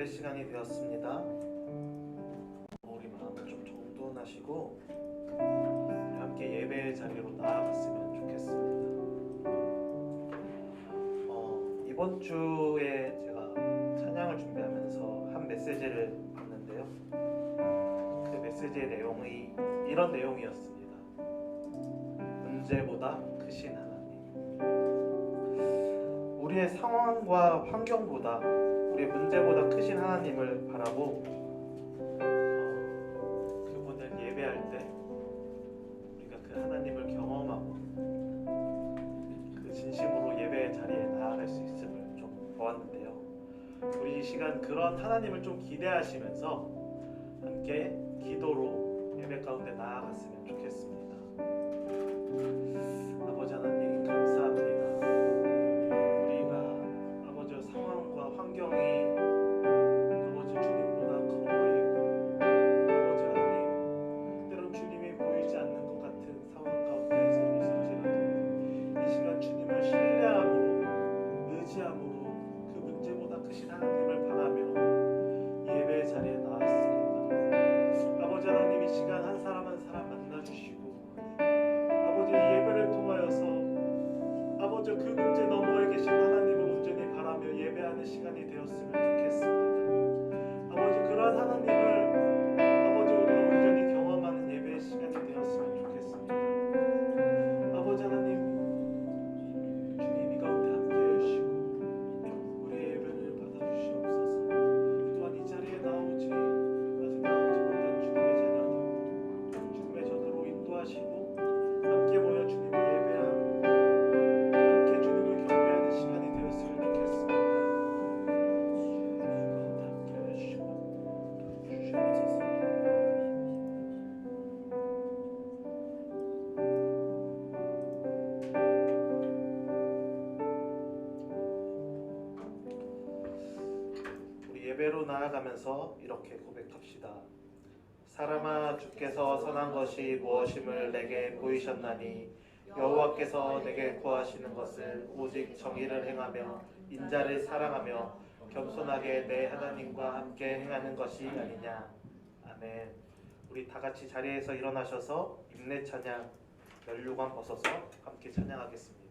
예배 시간이 되었습니다. 우리 마음을 좀 정돈하시고 함께 예배의 자리로 나아갔으면 좋겠습니다. 이번 주에 제가 찬양을 준비하면서 한 메시지를 봤는데요. 그 메시지의 내용이 이런 내용이었습니다. 문제보다 크신 하나님. 우리의 상황과 환경보다 우리의 문제보다 크신 하나님을 바라고 그분을 예배할 때 우리가 그 하나님을 경험하고 그 진심으로 예배의 자리에 나아갈 수 있음을 좀 보았는데요. 우리 이 시간 그런 하나님을 좀 기대하시면서 함께 기도로 예배 가운데 나아갔으면 좋겠습니다. 아버지 하나님 감사합니다. 상황과 환경이 아버지 주님보다 커 보이고 아버지 하나님 때론 주님이 보이지 않는 것 같은 상황 가운데서 있을지라도 이 시간 주님을 신뢰함으로 의지함으로 그 문제보다 크신 하나님을 바라며 예배의 자리에 나왔습니다. 아버지 하나님 이 시간 한 사람 한 사람 만나주시고 아버지 예배를 통하여서 아버지 그 문제 너머에 계신 하나님을 바라며 예배하는 시간이 되었으면 좋겠습니다. 아버지 그러한 하나님을 아버지 우리가 온전히 경험하는 예배의 시간이 되었으면 좋겠습니다. 아버지 하나님 주님 이 가운데 함께해 주시고 우리의 예배를 받아주시옵소서. 또한 이 자리에 아직 나오지 못한 주님의 자녀들 주님의 전으로 인도하시고 함께 모여 주님을 예배하고 함께 주님을 경배하는 시간이 되었으면 좋겠습니다. 우리 예배로 나아가면서 이렇게 고백합시다. 사람아 주께서 선한 것이 무엇임을 내게 보이셨나니 여호와께서 내게 구하시는 것은 오직 정의를 행하며 인자를 사랑하며 겸손하게 내 하나님과 함께 행하는 것이 아니냐. 아멘. 우리 다 같이 자리에서 일어나셔서 인내 찬양 면류관 벗어서 함께 찬양하겠습니다.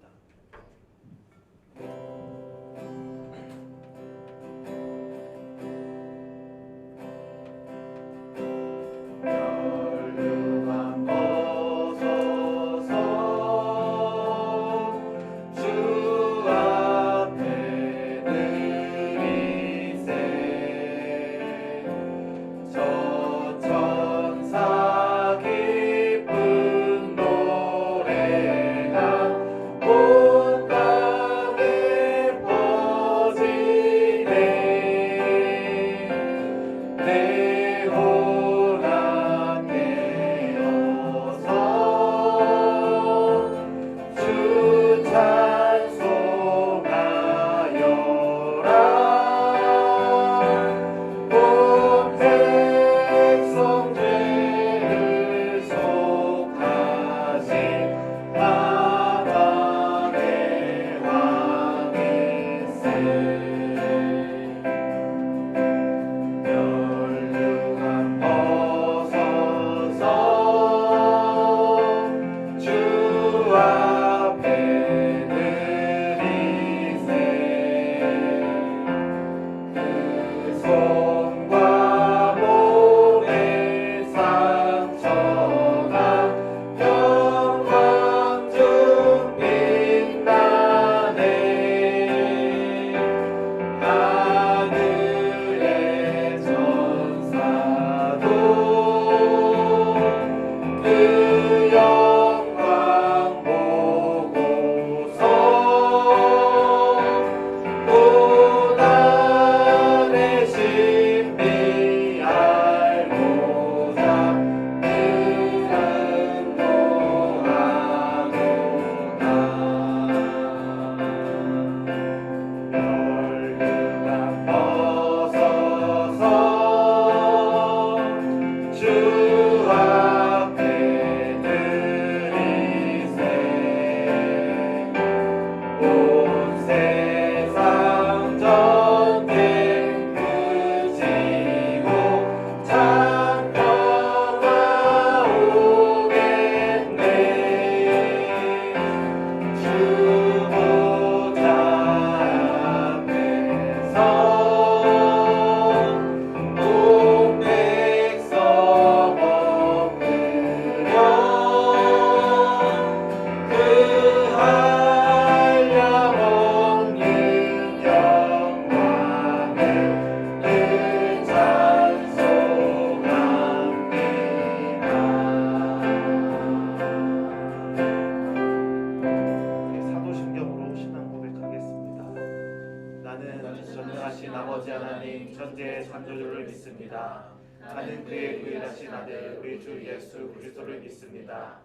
기쁜 노래가 온 땅에 믿습니다. 나는 그의 유일하신 아들 우리 주 예수 그리스도를 믿습니다.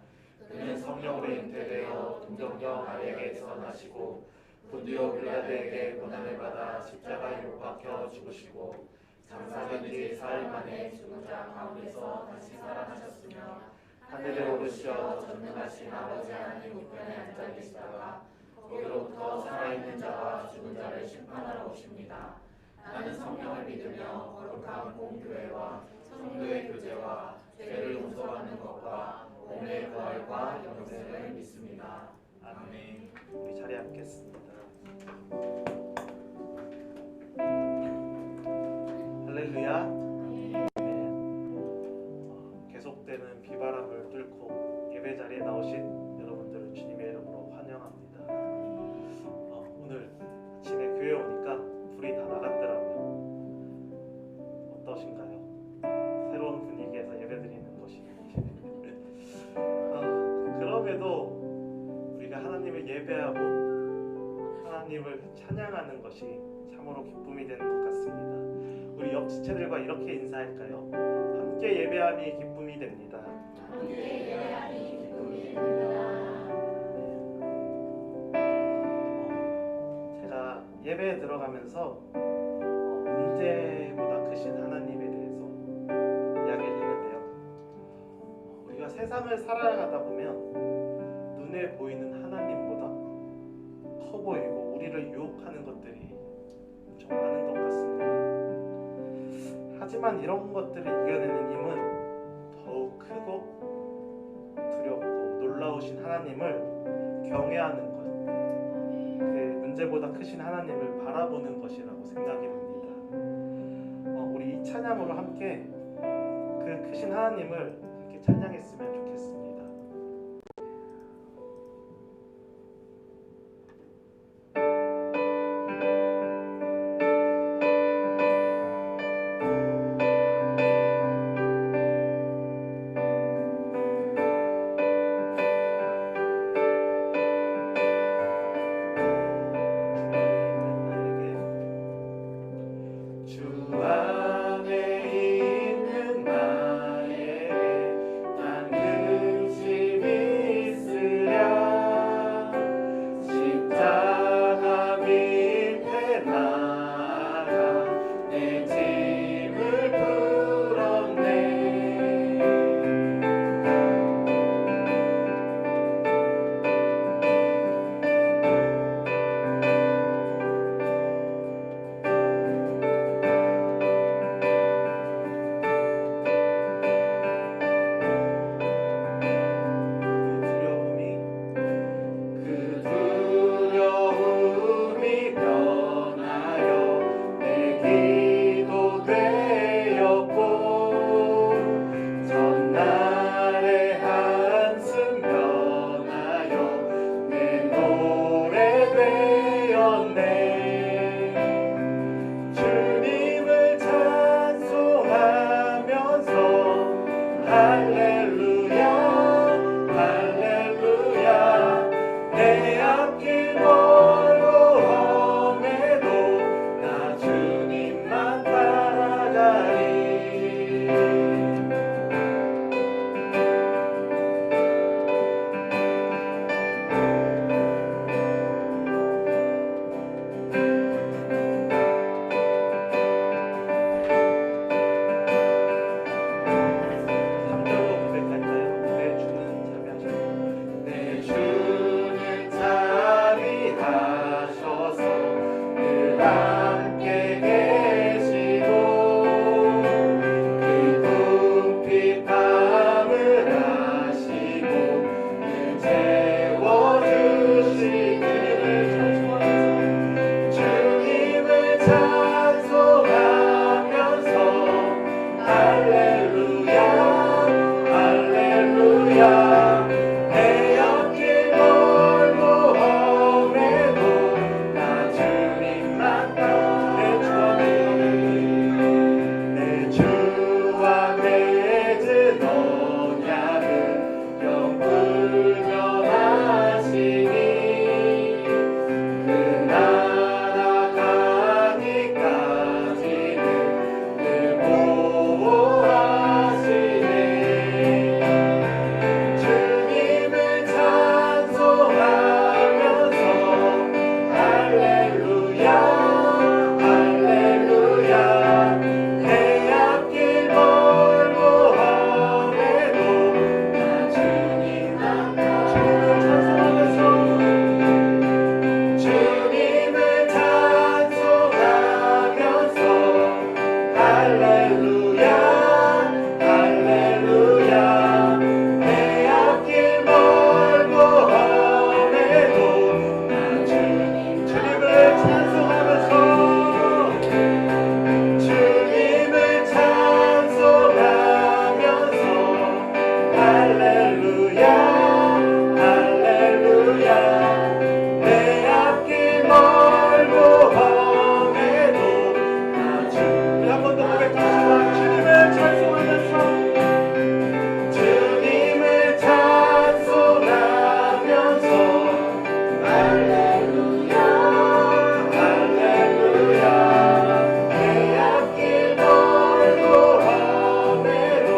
그는 성령으로 잉태되어 동정녀 마리아에게서 나시고 본디오 빌라도에게 고난을 받아 십자가에 못 박혀 죽으시고 장사된 지 사흘 만에 죽은 자 가운데서 다시 살아나셨으며 하늘에 오르시어 전능하신 아버지 하나님 우편에 앉아 계시다가 거기로부터 살아있는 자와 죽은 자를 심판하러 오십니다. 나는 성령을 믿으며 거룩한 공교회와 성도의 교제와 죄를 용서받는 것과 몸의 부활과 영생을 믿습니다. 아멘. 우리 자리에 앉겠습니다. 할렐루야. 계속되는 비바람을 뚫고 예배 자리에 나오신 여러분들을 주님의 이름으로 환영합니다. 오늘 아침에 교회 오니까 불이 다 나갔더라고요. 어떠신가요? 새로운 분위기에서 예배드리는 것이 그럼에도 우리가 하나님을 예배하고 하나님을 찬양하는 것이 참으로 기쁨이 되는 것 같습니다. 우리 옆 지체들과 이렇게 인사할까요? 함께 예배함이 기쁨이 됩니다. 함께 예배함이 기쁨이 됩니다. 제가 예배에 들어가면서 문제보다 크신 하나님에 대해서 이야기를 했는데요. 우리가 세상을 살아가다 보면 눈에 보이는 하나님보다 커 보이고 우리를 유혹하는 것들이 엄청 많은 것 같습니다. 하지만 이런 것들을 이겨내는 힘은 더욱 크고 두렵고 놀라우신 하나님을 경외하는 것, 그 문제보다 크신 하나님을 바라보는 것이라고 생각이 됩니다. 우리 이 찬양으로 함께 그 크신 하나님을 함께 찬양했으면 좋겠습니다. 주 안에 있는 나에게 난 할렐루야 할렐루야 내 앞길 멀고 험해도 우리 한 번 더 고백합시다. 주님을 찬송하면서 주님을 찬송하면서 할렐루야 할렐루야 내 앞길 멀고 험해도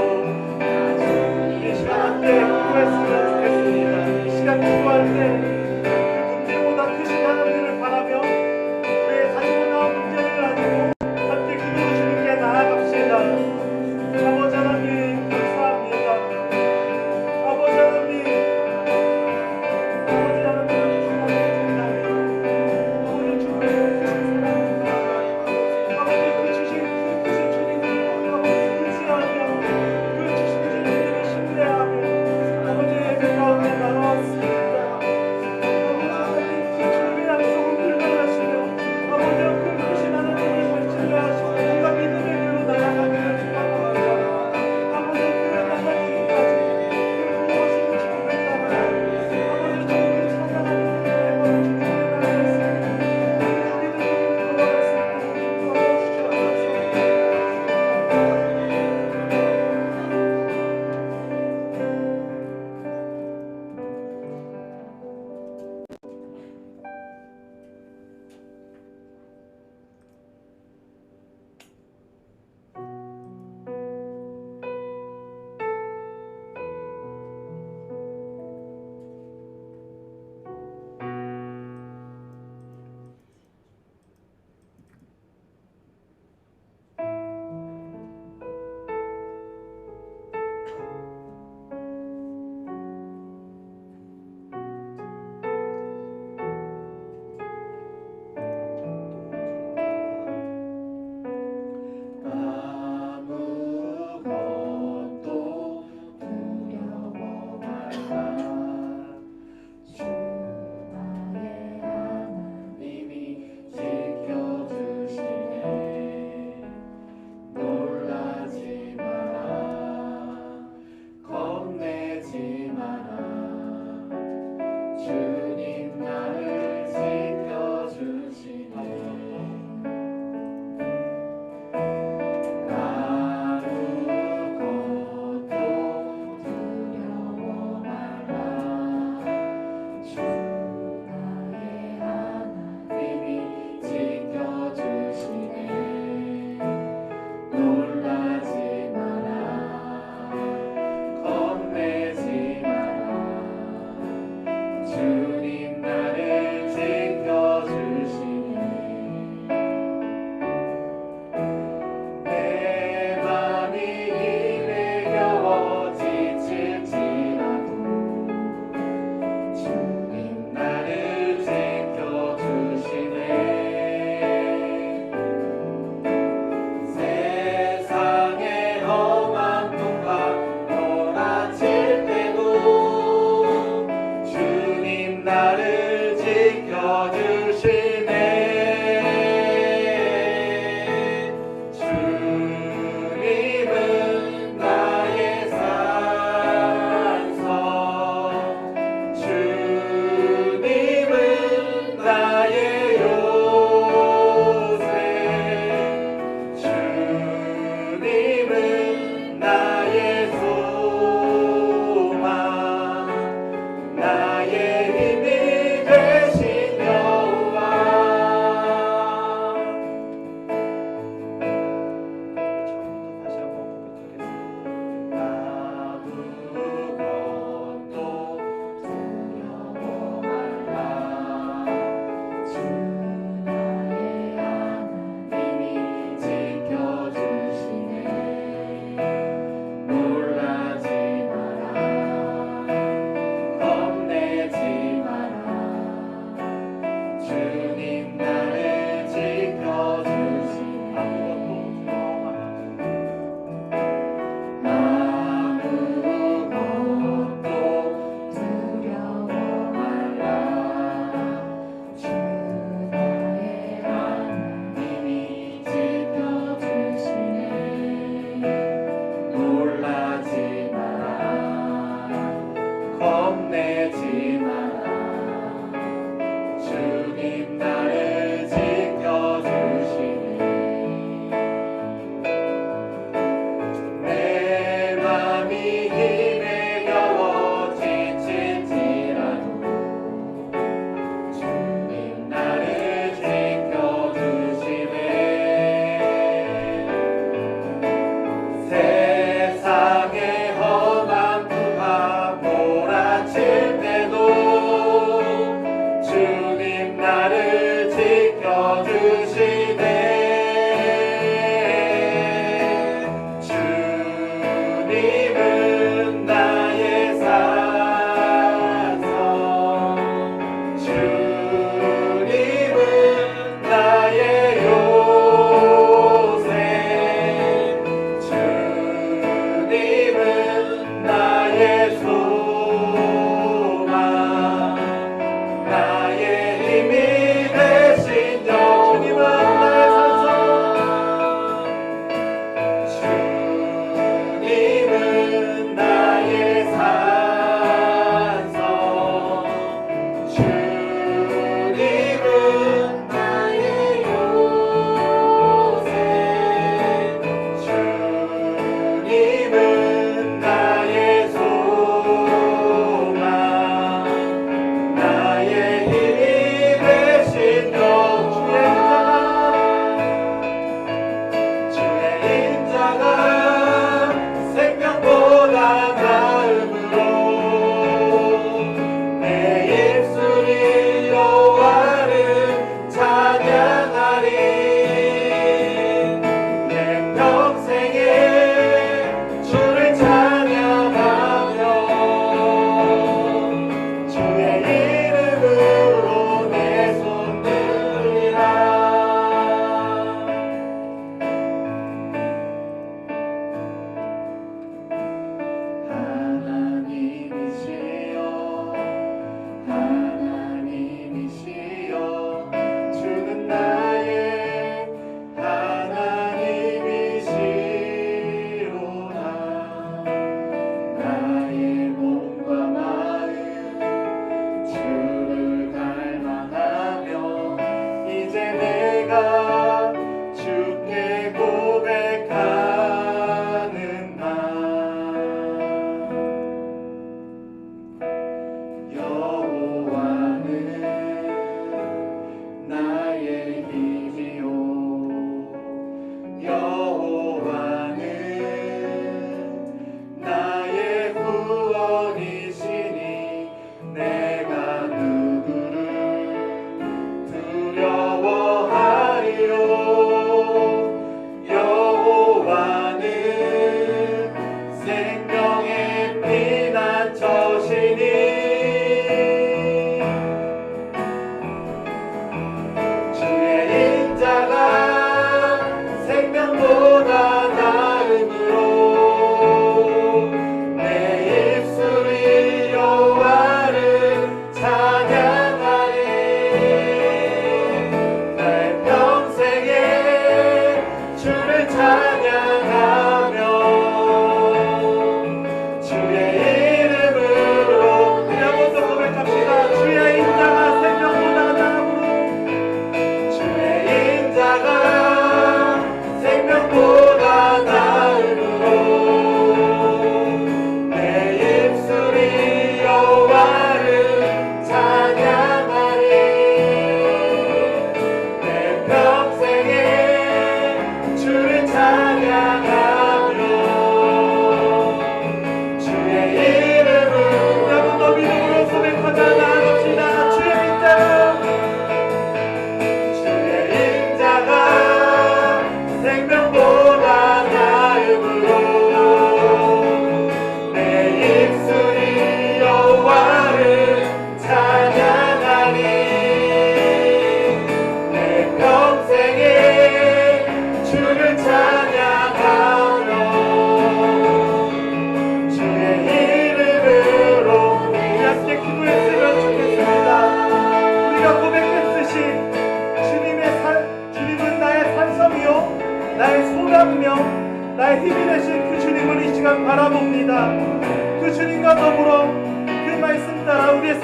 이 시간 함께 기도했으면 좋겠습니다.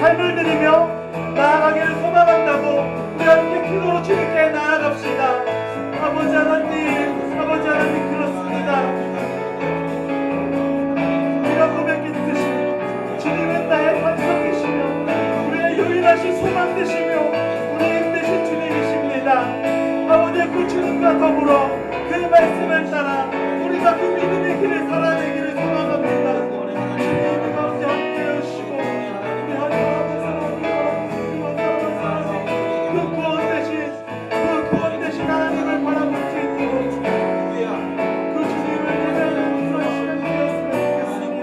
삶을 드리며 나아가기를 소망한다고 우리 함께 기도로 주님께 나아갑시다. 아버지 하나님 그렇습니다. 우리가 고백했듯이 주님은 나의 반석이시며 우리의 유일하신 소망 되시며 우리의 힘 되신 주님이십니다. 아버지 그 주님과 더불어 그 말씀을 따라 우리가 그 믿음의 길을 살아내기를 소망합니다. 주님의 가운데 함께해 주시고 우리 하나님 사랑하며 그 구원 되신 하나님을 바라볼 수 있도록 그 주님을 예배하는 그런 시간 되었으면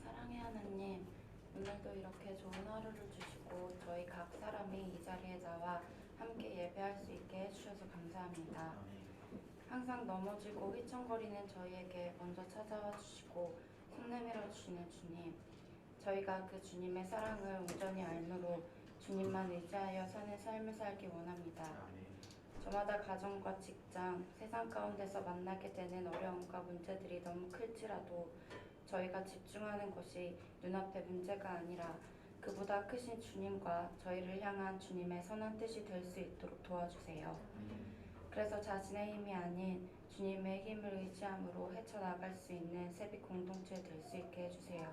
사랑의 하나님, 오늘도 이렇게 좋은 하루를 주시고 저희 각 사람이 이 자리에 나와 함께 예배할 수 있게 해주셔서 감사합니다. 항상 넘어지고 휘청거리는 저희에게 먼저 찾아와 주시고 손 내밀어 주시는 주님, 저희가 그 주님의 사랑을 온전히 알므로 주님만 의지하여 사는 삶을 살기 원합니다. 저마다 가정과 직장, 세상 가운데서 만나게 되는 어려움과 문제들이 너무 클지라도 저희가 집중하는 것이 눈앞의 문제가 아니라 그보다 크신 주님과 저희를 향한 주님의 선한 뜻이 될 수 있도록 도와주세요. 그래서 자신의 힘이 아닌 주님의 힘을 의지함으로 헤쳐나갈 수 있는 세빛 공동체 될 수 있게 해주세요.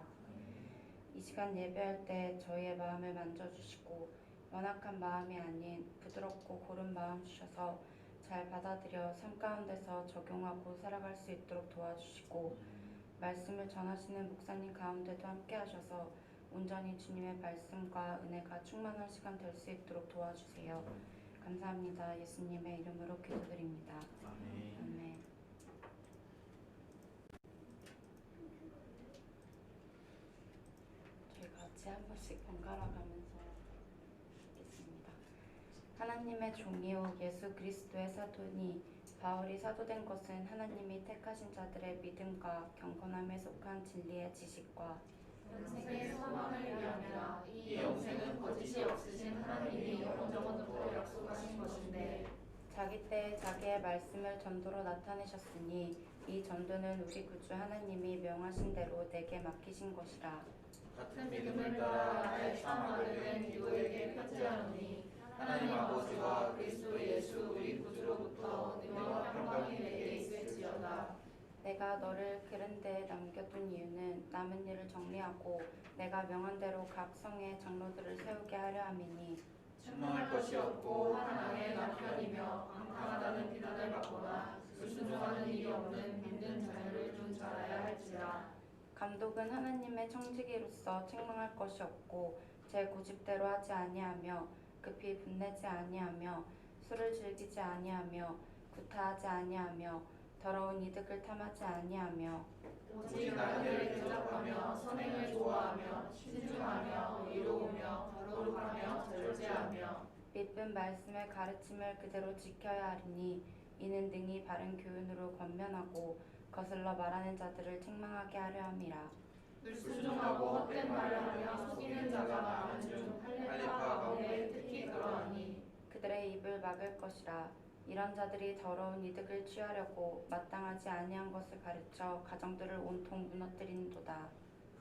이 시간 예배할 때 저희의 마음을 만져주시고 완악한 마음이 아닌 부드럽고 고른 마음 주셔서 잘 받아들여 삶 가운데서 적용하고 살아갈 수 있도록 도와주시고 말씀을 전하시는 목사님 가운데도 함께 하셔서 온전히 주님의 말씀과 은혜가 충만한 시간 될 수 있도록 도와주세요. 감사합니다. 예수님의 이름으로 기도드립니다. 아멘. 저희 같이 한 번씩 번갈아 가면서 읽겠습니다. 하나님의 종이요 예수 그리스도의 사도니 바울이 사도된 것은 하나님이 택하신 자들의 믿음과 경건함에 속한 진리의 지식과 영생의 소망을 위함이라. 이 영생은 거짓이 없으신 하나님이 영원전부터 약속하신 것인데 자기 때에 자기의 말씀을 전도로 나타내셨으니 이 전도는 우리 구주 하나님이 명하신 대로 내게 맡기신 것이라. 같은 믿음을 따라 나의 참 아들된 디도에게 편지하노니 하나님 아버지와 그리스도 예수 우리 구주로부터 은혜와 평강이 내게 있을지어다. 내가 너를 그런 데에 남겨둔 이유는 남은 일을 정리하고 내가 명한 대로 각 성의 장로들을 세우게 하려 함이니 책망할 것이 없고 하나님의 남편이며 방탕하다는 비난을 받거나 불순종하는 일이 없는 믿는 자녀를 둔 자라야 할지라. 감독은 하나님의 청지기로서 책망할 것이 없고 제 고집대로 하지 아니하며 급히 분내지 아니하며 술을 즐기지 아니하며 구타하지 아니하며 더러운 이득을 탐하지 아니하며 오직 남들을 대접하며 선행을 좋아하며 신중하며 의로우며 거룩하며 절제하며 믿은 말씀의 가르침을 그대로 지켜야 하리니 이는 능히 바른 교훈으로 권면하고 거슬러 말하는 자들을 책망하게 하려 함이라. 불순종하고 헛된 말을 하며 속이는 자가 많은 중 할례파 가운데 특히 그러하니 그들의 입을 막을 것이라. 이런 자들이 더러운 이득을 취하려고 마땅하지 아니한 것을 가르쳐 가정들을 온통 무너뜨리는도다.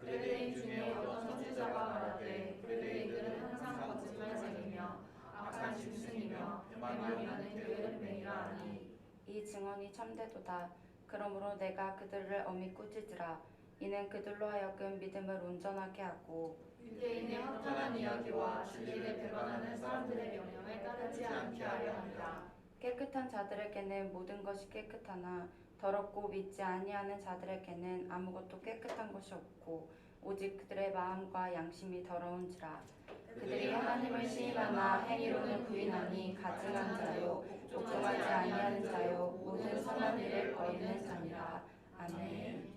그레데인 중에 어떤 선지자가 말하되 그레데인들은 항상 거짓말쟁이며 악한 짐승이며 배만이 많은 게으름뱅이라 하니 이 증언이 참되도다. 그러므로 내가 그들을 엄히 꾸짖으라. 이는 그들로 하여금 믿음을 온전하게 하고 유대인의 허탄한 이야기와 진리를 배반하는 사람들의 명령을 따르지 않게 하려 합니다. 깨끗한 자들에게는 모든 것이 깨끗하나 더럽고 믿지 아니하는 자들에게는 아무것도 깨끗한 것이 없고 오직 그들의 마음과 양심이 더러운지라. 그들이 하나님을 시인하나 행위로는 부인하니 가증한 자요 복종하지 아니하는 자요 모든 선한 일을 거르는 자니라. 아멘.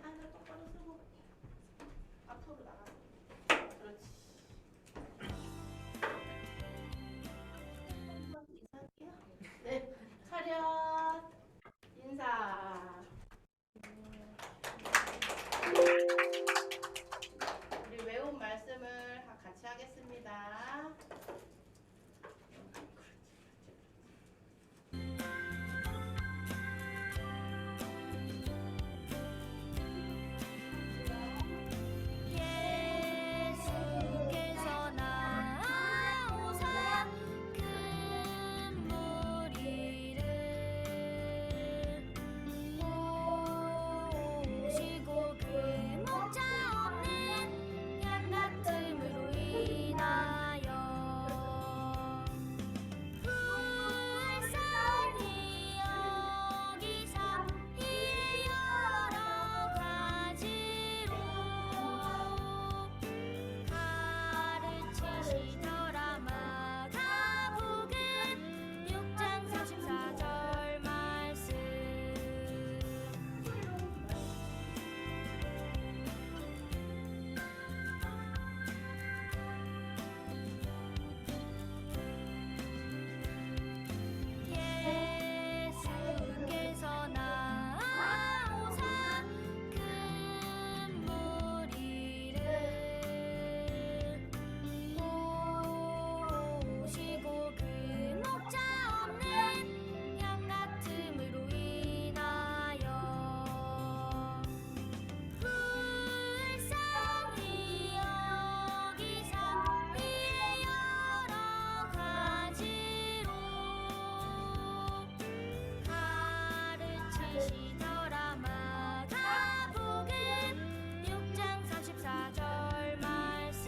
하늘 똑바로 서고 앞으로 나가. 그렇지. 한번 인사할게요. 네, 차렷 인사. 우리 외운 말씀을 같이 하겠습니다. 예수께서 나오사 큰 무리를 모시고 그 목자 없는 양 같음으로 인하여 불쌍히 여기사 이 여러 가지로 가르치시더라. 마가복음 6장 44절 말씀. 예수께서 나오사 큰 무리를 모시고 그 목자 없는 양 같음으로 인하여 불쌍히 여기사 이 여러 가지로 가르치시더라. 마가복음 6장 34절 말씀.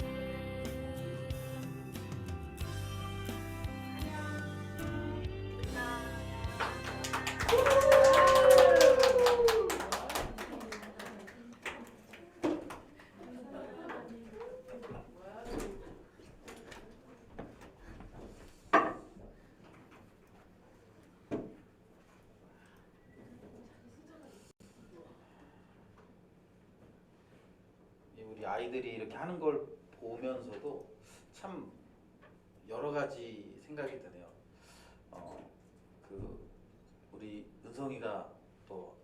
우리 아이들이 이렇게 하는 걸 보면서도 참 여러 가지 생각이 드네요. 그 우리 은성이가 또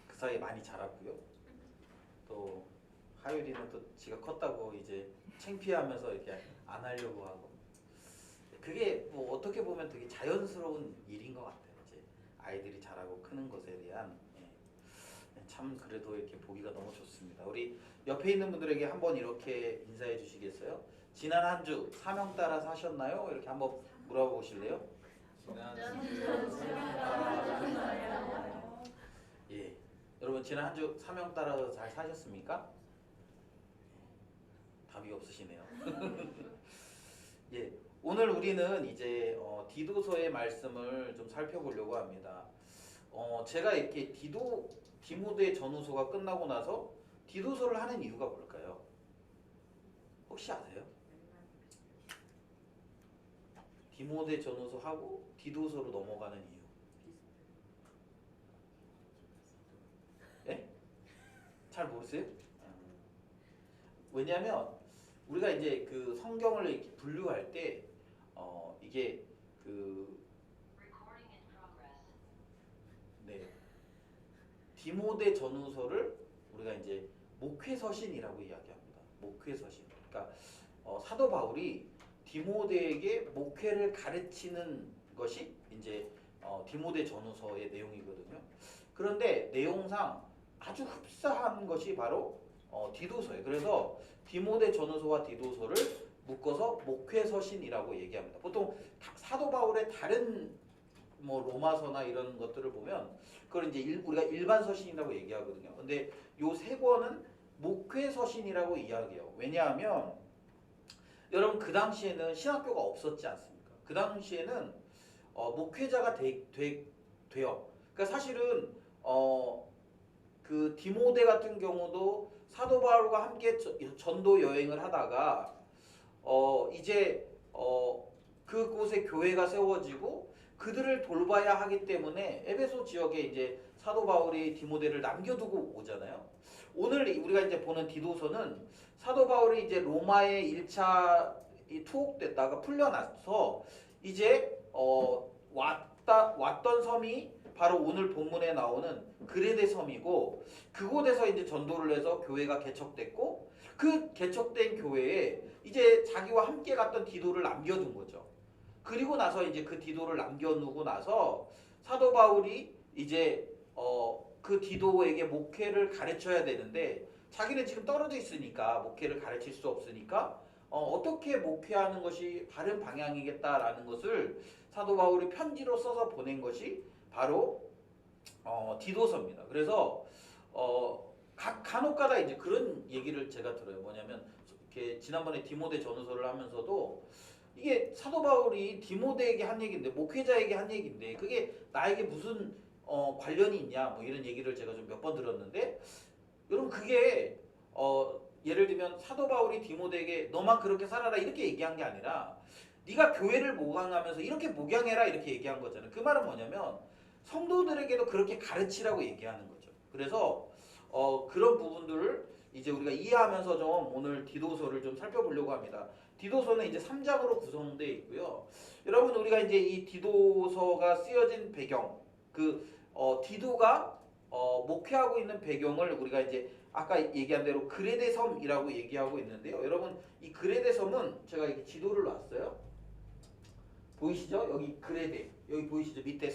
그 사이에 많이 자랐고요. 또 하율이는 또 지가 컸다고 이제 창피하면서 이렇게 안 하려고 하고. 그게 뭐 어떻게 보면 되게 자연스러운 일인 것 같아요. 이제 아이들이 자라고 크는 것에 대한 참 그래도 이렇게 보기가 너무 좋습니다. 우리 옆에 있는 분들에게 한번 이렇게 인사해 주시겠어요? 지난 한 주 사명 따라 사셨나요? 이렇게 한번 물어보실래요? 예, 여러분 지난 한 주 사명 따라 잘 사셨습니까? 답이 없으시네요. 예, 오늘 우리는 이제 디도서의 말씀을 좀 살펴보려고 합니다. 제가 이렇게 디모데 전후서가 끝나고 나서 디도서를 하는 이유가 뭘까요? 혹시 아세요? 디모데 전후서 하고 디도서로 넘어가는 이유. 예? 잘 모르세요? 왜냐하면 우리가 이제 그 성경을 이렇게 분류할 때 이게 네, 디모데 전후서를 우리가 이제 목회서신이라고 이야기합니다. 목회서신. 그러니까 사도 바울이 디모데에게 목회를 가르치는 것이 이제 디모데 전후서의 내용이거든요. 그런데 내용상 아주 흡사한 것이 바로 디도서예요. 그래서 디모데 전후서와 디도서를 묶어서 목회서신이라고 얘기합니다. 보통 사도 바울의 다른 뭐 로마서나 이런 것들을 보면 그걸 이제 우리가 일반 서신이라고 얘기하거든요. 근데 요 세 권은 목회 서신이라고 이야기해요. 왜냐하면 여러분 그 당시에는 신학교가 없었지 않습니까? 그 당시에는 목회자가 돼요. 그러니까 사실은 그 디모데 같은 경우도 사도 바울과 함께 전도 여행을 하다가 이제 그곳에 교회가 세워지고 그들을 돌봐야 하기 때문에 에베소 지역에 이제 사도 바울이 디모데를 남겨두고 오잖아요. 오늘 우리가 이제 보는 디도서는 사도 바울이 이제 로마에 1차 투옥됐다가 풀려나서 이제 왔던 섬이 바로 오늘 본문에 나오는 그레데 섬이고 그곳에서 이제 전도를 해서 교회가 개척됐고 그 개척된 교회에 이제 자기와 함께 갔던 디도를 남겨둔 거죠. 그리고 나서 이제 그 디도를 남겨두고 나서 사도 바울이 이제 그 디도에게 목회를 가르쳐야 되는데 자기는 지금 떨어져 있으니까 목회를 가르칠 수 없으니까 어떻게 목회하는 것이 바른 방향이겠다라는 것을 사도 바울이 편지로 써서 보낸 것이 바로 디도서입니다. 그래서 간혹가다 이제 그런 얘기를 제가 들어요. 뭐냐면 이렇게 지난번에 디모데 전후서를 하면서도 이게 사도 바울이 디모데에게 한 얘기인데 목회자에게 한 얘기인데 그게 나에게 무슨 관련이 있냐 뭐 이런 얘기를 제가 좀 몇 번 들었는데 여러분 그게 예를 들면 사도 바울이 디모데에게 너만 그렇게 살아라 이렇게 얘기한 게 아니라 네가 교회를 목양하면서 이렇게 목양해라 이렇게 얘기한 거잖아요. 그 말은 뭐냐면 성도들에게도 그렇게 가르치라고 얘기하는 거죠. 그래서 그런 부분들을 이제 우리가 이해하면서 좀 오늘 디도서를 좀 살펴보려고 합니다. 디도서는 이제 3장으로 구성되어 있고요. 여러분 우리가 이제 이 디도서가 쓰여진 배경, 디도가 목회하고 있는 배경을 우리가 이제 아까 얘기한 대로 그레데 섬이라고 얘기하고 있는데요. 여러분 이 그레데 섬은 제가 이렇게 지도를 놨어요. 보이시죠? 여기 그레데, 여기 보이시죠? 밑에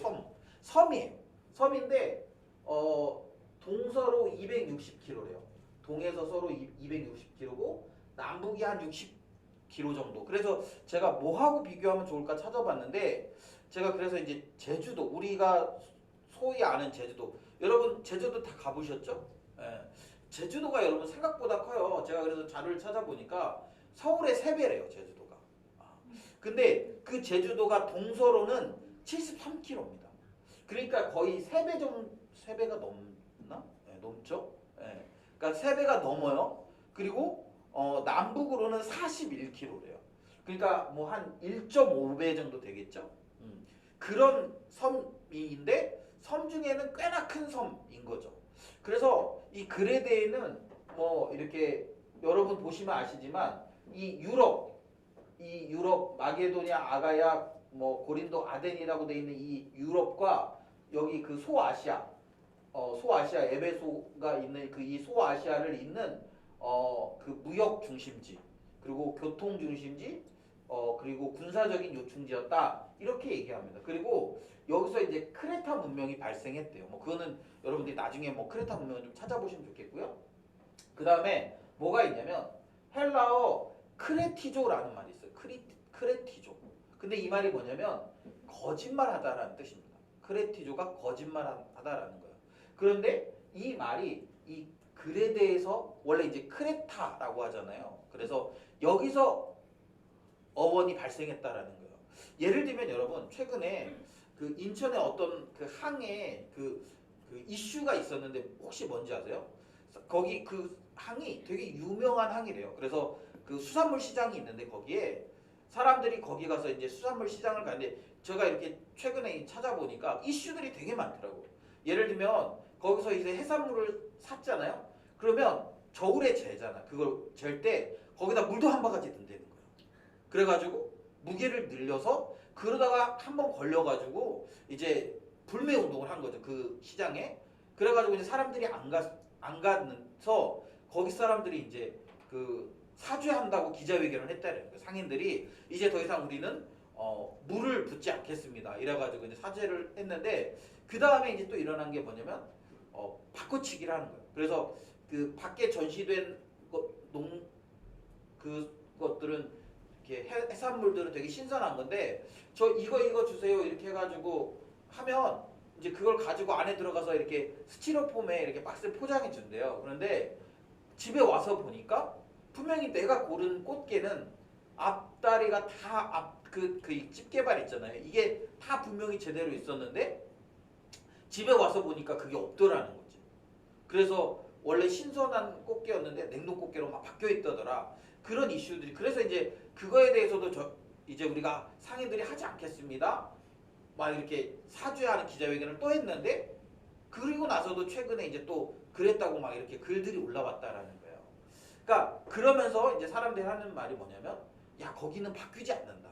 섬이에요. 섬인데 동서로 260km래요. 동에서 서로 260km고 남북이 한 60km 정도. 그래서 제가 뭐하고 비교하면 좋을까 찾아봤는데 제가 그래서 이제 제주도, 우리가 소위 아는 제주도, 여러분 제주도 다 가보셨죠? 예. 제주도가 여러분 생각보다 커요. 제가 그래서 자료를 찾아보니까 서울의 3배래요 제주도가. 근데 그 제주도가 동서로는 73km입니다. 그러니까 거의 3배 정도, 3배가 넘나? 네, 넘죠? 네. 그러니까 3배가 넘어요. 그리고 남북으로는 41km래요. 그러니까 뭐 한 1.5배 정도 되겠죠? 그런 섬인데 섬 중에는 꽤나 큰 섬인 거죠. 그래서 이 그레데에는 뭐 이렇게 여러분 보시면 아시지만 이 유럽 마게도니아, 아가야, 뭐 고린도, 아덴이라고 돼 있는 이 유럽과 여기 그 소아시아 에베소가 있는 그 이 소아시아를 잇는 그 무역 중심지 그리고 교통 중심지 그리고 군사적인 요충지였다 이렇게 얘기합니다. 그리고 여기서 이제 크레타 문명이 발생했대요. 뭐 그거는 여러분들이 나중에 뭐 크레타 문명을 좀 찾아보시면 좋겠고요. 그 다음에 뭐가 있냐면 헬라어 크레티조라는 말이 있어요. 크레티조. 근데 이 말이 뭐냐면 거짓말하다라는 뜻입니다. 크레티조가 거짓말하다라는 거예요. 그런데 이 말이 이 그레데에서 원래 이제 크레타라고 하잖아요. 그래서 여기서 어원이 발생했다라는 거예요. 예를 들면 여러분 최근에 그 인천에 어떤 그 항에 그 이슈가 있었는데 혹시 뭔지 아세요? 거기 그 항이 되게 유명한 항이래요. 그래서 그 수산물 시장이 있는데 거기에 사람들이 거기 가서 이제 수산물 시장을 가는데 제가 이렇게 최근에 찾아보니까 이슈들이 되게 많더라고. 예를 들면 거기서 이제 해산물을 샀잖아요. 그러면 저울에 재잖아. 그걸 잴 때 거기다 물도 한 바가지 넣는다는 거예요. 그래가지고 무게를 늘려서 그러다가 한번 걸려가지고 이제 불매 운동을 한 거죠. 그 시장에. 그래가지고 이제 사람들이 안 가서 거기 사람들이 이제 그 사죄한다고 기자회견을 했다는 거예요. 상인들이 이제 더 이상 우리는 물을 붓지 않겠습니다. 이래가지고 이제 사죄를 했는데 그 다음에 이제 또 일어난 게 뭐냐면 바꿔치기를 하는 거예요. 그래서 그 밖에 전시된 그것들은 이렇게 해산물들은 되게 신선한 건데 저 이거 주세요 이렇게 해가지고 하면 이제 그걸 가지고 안에 들어가서 이렇게 스티로폼에 이렇게 박스에 포장해 준대요. 그런데 집에 와서 보니까 분명히 내가 고른 꽃게는 앞다리가 다 그 집게발 있잖아요. 이게 다 분명히 제대로 있었는데 집에 와서 보니까 그게 없더라는 거지. 그래서 원래 신선한 꽃게였는데 냉동 꽃게로 막 바뀌어 있다더라. 그런 이슈들이. 그래서 이제 그거에 대해서도 이제 우리가 상인들이 하지 않겠습니다. 막 이렇게 사죄하는 기자회견을 또 했는데 그리고 나서도 최근에 이제 또 그랬다고 막 이렇게 글들이 올라왔다라는 거예요. 그러니까 그러면서 이제 사람들이 하는 말이 뭐냐면 야 거기는 바뀌지 않는다.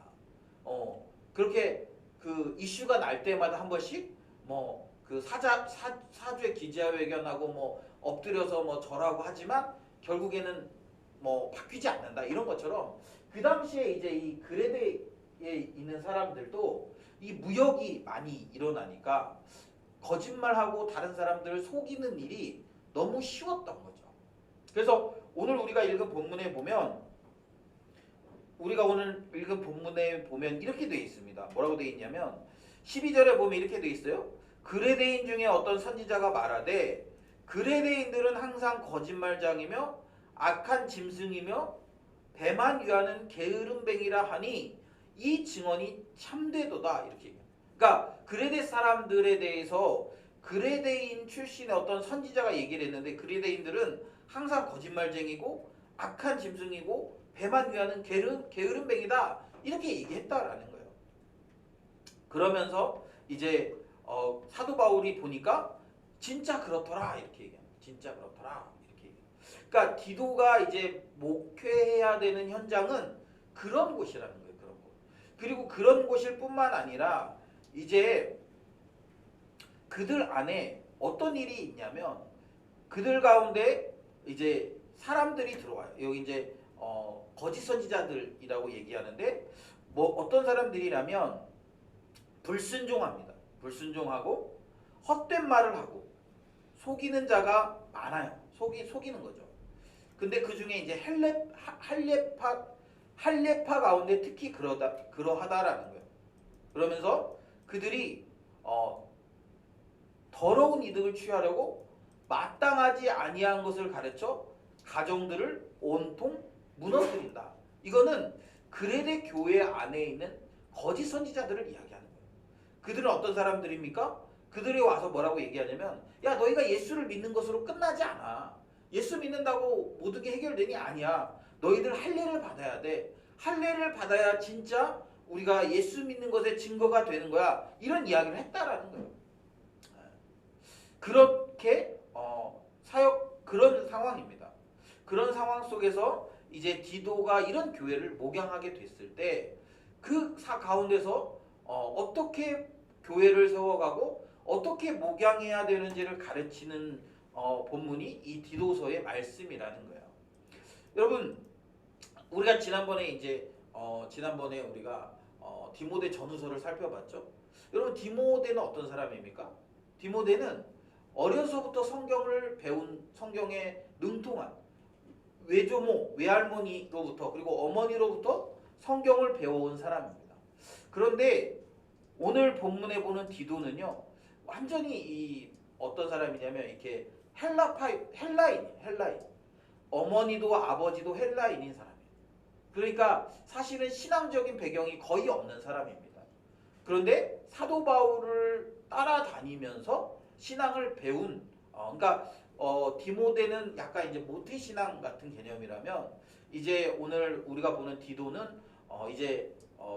그렇게 그 이슈가 날 때마다 한 번씩 뭐 그 사죄 기자회견하고 뭐 엎드려서 뭐 절하고 하지만 결국에는 뭐 바뀌지 않는다 이런 것처럼 그 당시에 이제 이 그레데에 있는 사람들도 이 무역이 많이 일어나니까 거짓말하고 다른 사람들을 속이는 일이 너무 쉬웠던 거죠. 그래서 오늘 우리가 읽은 본문에 보면 이렇게 되어 있습니다. 뭐라고 되어 있냐면 12절에 보면 이렇게 되어 있어요. 그레데인 중에 어떤 선지자가 말하되 그레데인들은 항상 거짓말장이며 악한 짐승이며 배만 위하는 게으름뱅이라 하니 이 증언이 참되도다 이렇게 얘기해요. 그러니까 그레데 사람들에 대해서 그레데인 출신의 어떤 선지자가 얘기를 했는데 그레데인들은 항상 거짓말쟁이고 악한 짐승이고 배만 위하는 게으름뱅이다 이렇게 얘기했다라는 거예요. 그러면서 이제 사도 바울이 보니까 진짜 그렇더라 이렇게 얘기합니다. 진짜 그렇더라 이렇게 얘기해요. 그러니까 디도가 이제 목회해야 되는 현장은 그런 곳이라는 거예요. 그런 곳. 그리고 그런 곳일 뿐만 아니라 이제 그들 안에 어떤 일이 있냐면 그들 가운데 이제 사람들이 들어와요. 여기 이제 거짓 선지자들이라고 얘기하는데 뭐 어떤 사람들이라면 불순종합니다. 불순종하고 헛된 말을 하고 속이는 자가 많아요. 속이는 거죠. 근데 그 중에 이제 할례파 가운데 특히 그러하다라는 거예요. 그러면서 그들이 더러운 이득을 취하려고 마땅하지 아니한 것을 가르쳐 가정들을 온통 무너뜨린다. 이거는 그레데 교회 안에 있는 거짓 선지자들을 이야기하는 거예요. 그들은 어떤 사람들입니까? 그들이 와서 뭐라고 얘기하냐면 야 너희가 예수를 믿는 것으로 끝나지 않아. 예수 믿는다고 모든 게 해결되니 아니야. 너희들 할례를 받아야 돼. 할례를 받아야 진짜 우리가 예수 믿는 것의 증거가 되는 거야. 이런 이야기를 했다라는 거예요. 그렇게 그런 상황입니다. 그런 상황 속에서 이제 디도가 이런 교회를 목양하게 됐을 때 그 가운데서 어떻게 교회를 세워가고 어떻게 목양해야 되는지를 가르치는 본문이 이 디도서의 말씀이라는 거예요. 여러분 우리가 지난번에 우리가 디모데 전후서를 살펴봤죠. 여러분 디모데는 어떤 사람입니까? 디모데는 어려서부터 성경을 배운 성경에 능통한 외조모, 외할머니로부터 그리고 어머니로부터 성경을 배워온 사람입니다. 그런데 오늘 본문에 보는 디도는요. 완전히 어떤 사람이냐면 이렇게 헬라인. 어머니도 아버지도 헬라인인 사람이에요. 그러니까 사실은 신앙적인 배경이 거의 없는 사람입니다. 그런데 사도 바울을 따라다니면서 신앙을 배운 그러니까 디모데는 약간 이제 모태 신앙 같은 개념이라면 이제 오늘 우리가 보는 디도는 이제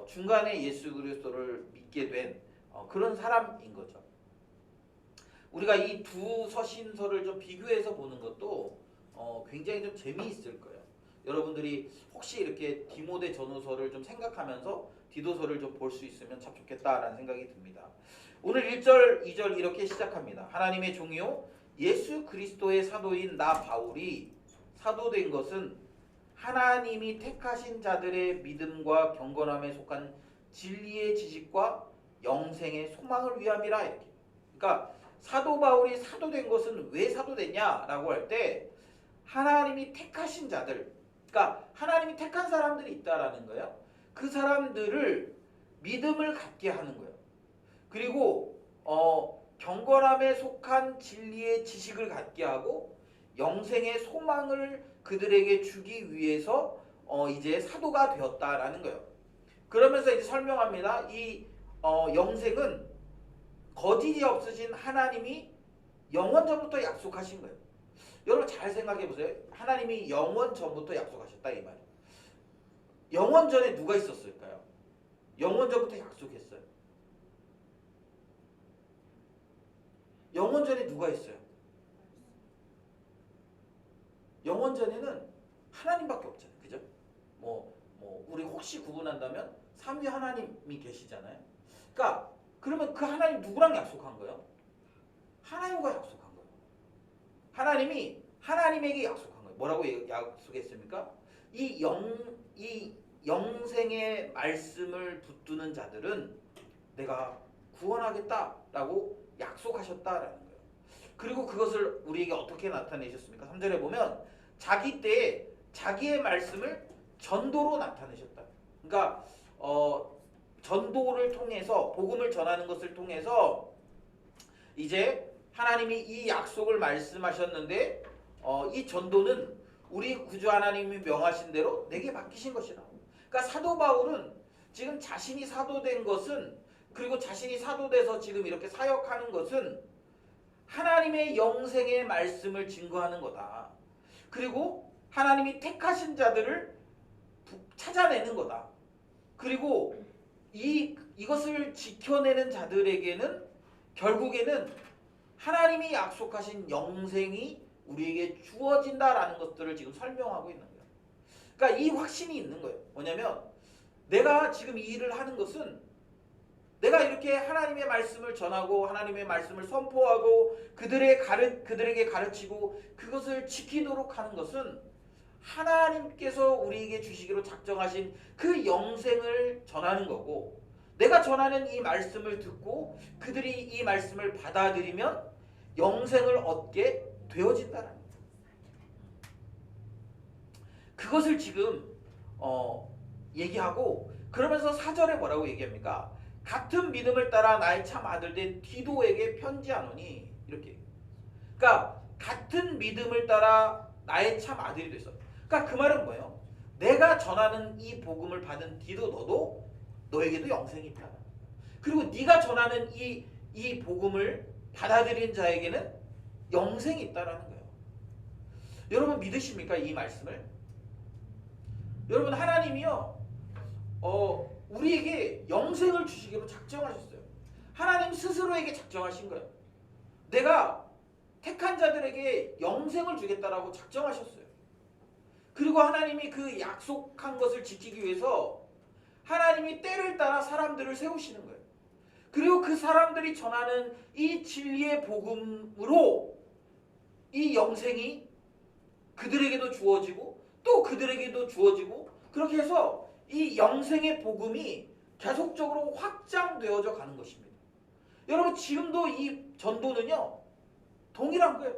중간에 예수 그리스도를 믿게 된 그런 사람인 거죠. 우리가 이 두 서신서를 좀 비교해서 보는 것도 굉장히 좀 재미있을 거예요. 여러분들이 혹시 이렇게 디모데 전후서를 좀 생각하면서 디도서를 좀 볼 수 있으면 참 좋겠다라는 생각이 듭니다. 오늘 1절, 2절 이렇게 시작합니다. 하나님의 종이요 예수 그리스도의 사도인 나 바울이 사도된 것은 하나님이 택하신 자들의 믿음과 경건함에 속한 진리의 지식과 영생의 소망을 위함이라 이렇게. 그러니까 사도 바울이 사도된 것은 왜 사도됐냐라고 할 때 하나님이 택하신 자들, 그러니까 하나님이 택한 사람들이 있다라는 거예요. 그 사람들을 믿음을 갖게 하는 거예요. 그리고 경건함에 속한 진리의 지식을 갖게 하고 영생의 소망을 그들에게 주기 위해서 이제 사도가 되었다라는 거예요. 그러면서 이제 설명합니다. 이 영생은 거짓이 없으신 하나님이 영원 전부터 약속하신 거예요. 여러분 잘 생각해 보세요. 하나님이 영원 전부터 약속하셨다 이 말이에요. 영원 전에 누가 있었을까요? 영원 전부터 약속했어요. 영원 전에 누가 있어요? 영원 전에는 하나님밖에 없잖아요. 그죠? 우리 혹시 구분한다면 삼위 하나님이 계시잖아요. 그러니까 그러면 그 하나님 누구랑 약속한 거예요? 하나님과 약속한 거예요. 하나님이 하나님에게 약속한 거예요. 뭐라고 약속했습니까? 이 영생의 말씀을 붙드는 자들은 내가 구원하겠다라고 약속하셨다라는 거예요. 그리고 그것을 우리에게 어떻게 나타내셨습니까? 3절에 보면 자기 때에 자기의 말씀을 전도로 나타내셨다. 그러니까 전도를 통해서 복음을 전하는 것을 통해서 이제 하나님이 이 약속을 말씀하셨는데 이 전도는 우리 구주 하나님이 명하신 대로 내게 맡기신 것이라. 그러니까 사도 바울은 지금 자신이 사도된 것은 그리고 자신이 사도돼서 지금 이렇게 사역하는 것은 하나님의 영생의 말씀을 증거하는 거다. 그리고 하나님이 택하신 자들을 찾아내는 거다. 그리고 이것을 지켜내는 자들에게는 결국에는 하나님이 약속하신 영생이 우리에게 주어진다라는 것들을 지금 설명하고 있는 거예요. 그러니까 이 확신이 있는 거예요. 뭐냐면 내가 지금 이 일을 하는 것은 내가 이렇게 하나님의 말씀을 전하고 하나님의 말씀을 선포하고 그들에게 가르치고 그것을 지키도록 하는 것은 하나님께서 우리에게 주시기로 작정하신 그 영생을 전하는 거고 내가 전하는 이 말씀을 듣고 그들이 이 말씀을 받아들이면 영생을 얻게 되어진다는 거예요. 그것을 지금 얘기하고 그러면서 4절에 뭐라고 얘기합니까? 같은 믿음을 따라 나의 참 아들 된 디도에게 편지하노니 이렇게. 그러니까 같은 믿음을 따라 나의 참 아들이 됐어. 그러니까 그 말은 뭐예요? 내가 전하는 이 복음을 받은 디도 너에게도 영생이 있다. 그리고 네가 전하는 이 복음을 받아들인 자에게는 영생이 있다라는 거예요. 여러분 믿으십니까? 이 말씀을? 여러분 하나님이요. 우리에게 영생을 주시기로 작정하셨어요. 하나님 스스로에게 작정하신 거예요. 내가 택한 자들에게 영생을 주겠다라고 작정하셨어요. 그리고 하나님이 그 약속한 것을 지키기 위해서 하나님이 때를 따라 사람들을 세우시는 거예요. 그리고 그 사람들이 전하는 이 진리의 복음으로 이 영생이 그들에게도 주어지고 또 그들에게도 주어지고 그렇게 해서 이 영생의 복음이 계속적으로 확장되어져 가는 것입니다. 여러분 지금도 이 전도는요 동일한 거예요.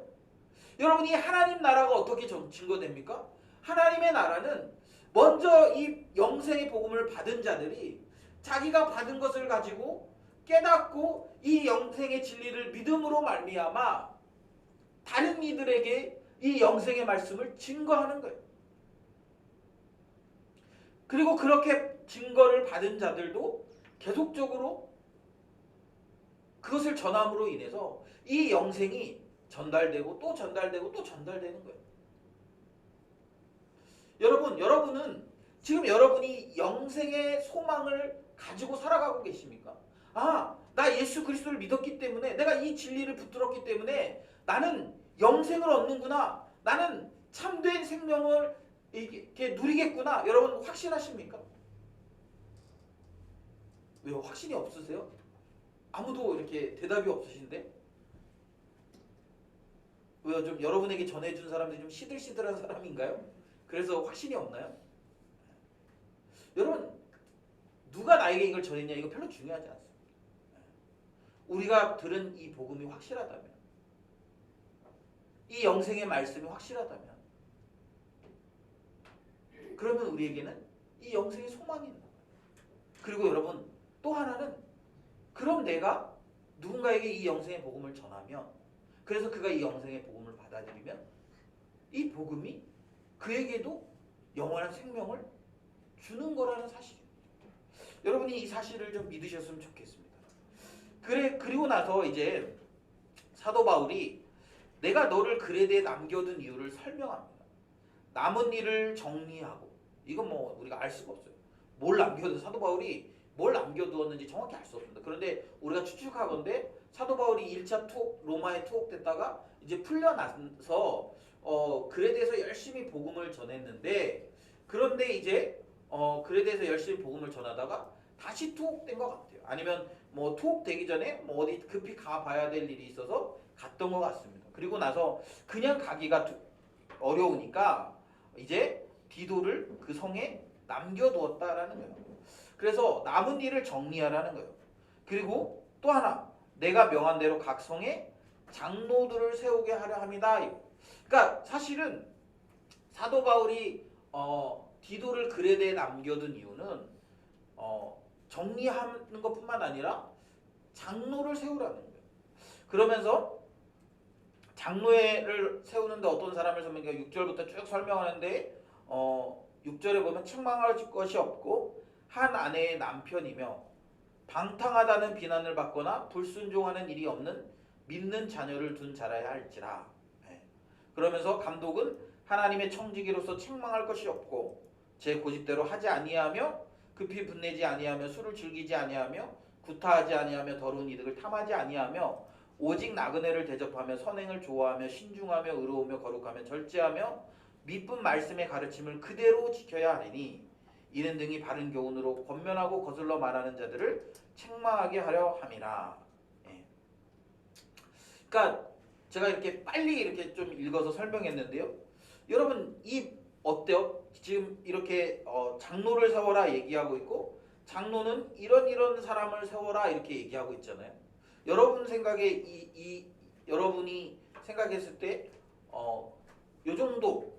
여러분 이 하나님 나라가 어떻게 증거됩니까? 하나님의 나라는 먼저 이 영생의 복음을 받은 자들이 자기가 받은 것을 가지고 깨닫고 이 영생의 진리를 믿음으로 말미암아 다른 이들에게 이 영생의 말씀을 증거하는 거예요. 그리고 그렇게 증거를 받은 자들도 계속적으로 그것을 전함으로 인해서 이 영생이 전달되고 또 전달되고 또 전달되는 거예요. 여러분은 지금 여러분이 영생의 소망을 가지고 살아가고 계십니까? 나 예수 그리스도를 믿었기 때문에 내가 이 진리를 붙들었기 때문에 나는 영생을 얻는구나. 나는 참된 생명을 이렇게 누리겠구나. 여러분 확신하십니까? 왜요? 확신이 없으세요? 아무도 이렇게 대답이 없으신데? 왜요? 좀 여러분에게 전해준 사람들이 좀 시들시들한 사람인가요? 그래서 확신이 없나요? 여러분 누가 나에게 이걸 전했냐 이거 별로 중요하지 않습니다. 우리가 들은 이 복음이 확실하다면 이 영생의 말씀이 확실하다면 그러면 우리에게는 이 영생의 소망이 있는 거예요. 그리고 여러분 또 하나는 그럼 내가 누군가에게 이 영생의 복음을 전하면, 그래서 그가 이 영생의 복음을 받아들이면 이 복음이 그에게도 영원한 생명을 주는 거라는 사실입니다. 여러분이 이 사실을 좀 믿으셨으면 좋겠습니다. 그리고 나서 이제 사도 바울이 내가 너를 그레데에 남겨둔 이유를 설명합니다. 남은 일을 정리하고, 이건 뭐 우리가 알 수가 없어요. 뭘 남겨둔, 사도 바울이 뭘 남겨두었는지 정확히 알 수 없습니다. 그런데 우리가 추측하건대 사도 바울이 1차 투옥, 로마에 투옥됐다가 이제 풀려나서 그레데에서 열심히 복음을 전했는데, 그런데 이제 그레데에서 열심히 복음을 전하다가 다시 투옥된 것 같아요. 아니면 뭐 투옥되기 전에 뭐 어디 급히 가봐야 될 일이 있어서 갔던 것 같습니다. 그리고 나서 그냥 가기가 어려우니까 이제 디도를 그 성에 남겨두었다라는 거예요. 그래서 남은 일을 정리하라는 거예요. 그리고 또 하나, 내가 명한 대로 각 성에 장로들을 세우게 하려 함이다. 그러니까 사실은 사도 바울이 디도를 그레데에 남겨둔 이유는 정리하는 것뿐만 아니라 장로를 세우라는 거예요. 그러면서 장로회를 세우는데 어떤 사람을 세우는가 6절부터 쭉 설명하는데 6절에 보면 책망할 것이 없고 한 아내의 남편이며 방탕하다는 비난을 받거나 불순종하는 일이 없는 믿는 자녀를 둔 자라야 할지라. 그러면서 감독은 하나님의 청지기로서 책망할 것이 없고 제 고집대로 하지 아니하며 급히 분내지 아니하며 술을 즐기지 아니하며 구타하지 아니하며 더러운 이득을 탐하지 아니하며 오직 나그네를 대접하며 선행을 좋아하며 신중하며 의로우며 거룩하며 절제하며 미쁜 말씀의 가르침을 그대로 지켜야 하리니 이는 등이 바른 교훈으로 권면하고 거슬러 말하는 자들을 책망하게 하려 함이라. 그러니까 제가 이렇게 빨리 이렇게 좀 읽어서 설명했는데요. 여러분 이 어때요? 지금 이렇게 장로를 세워라 얘기하고 있고 장로는 이런 사람을 세워라 이렇게 얘기하고 있잖아요. 여러분 생각에 여러분이 생각했을 때 요 정도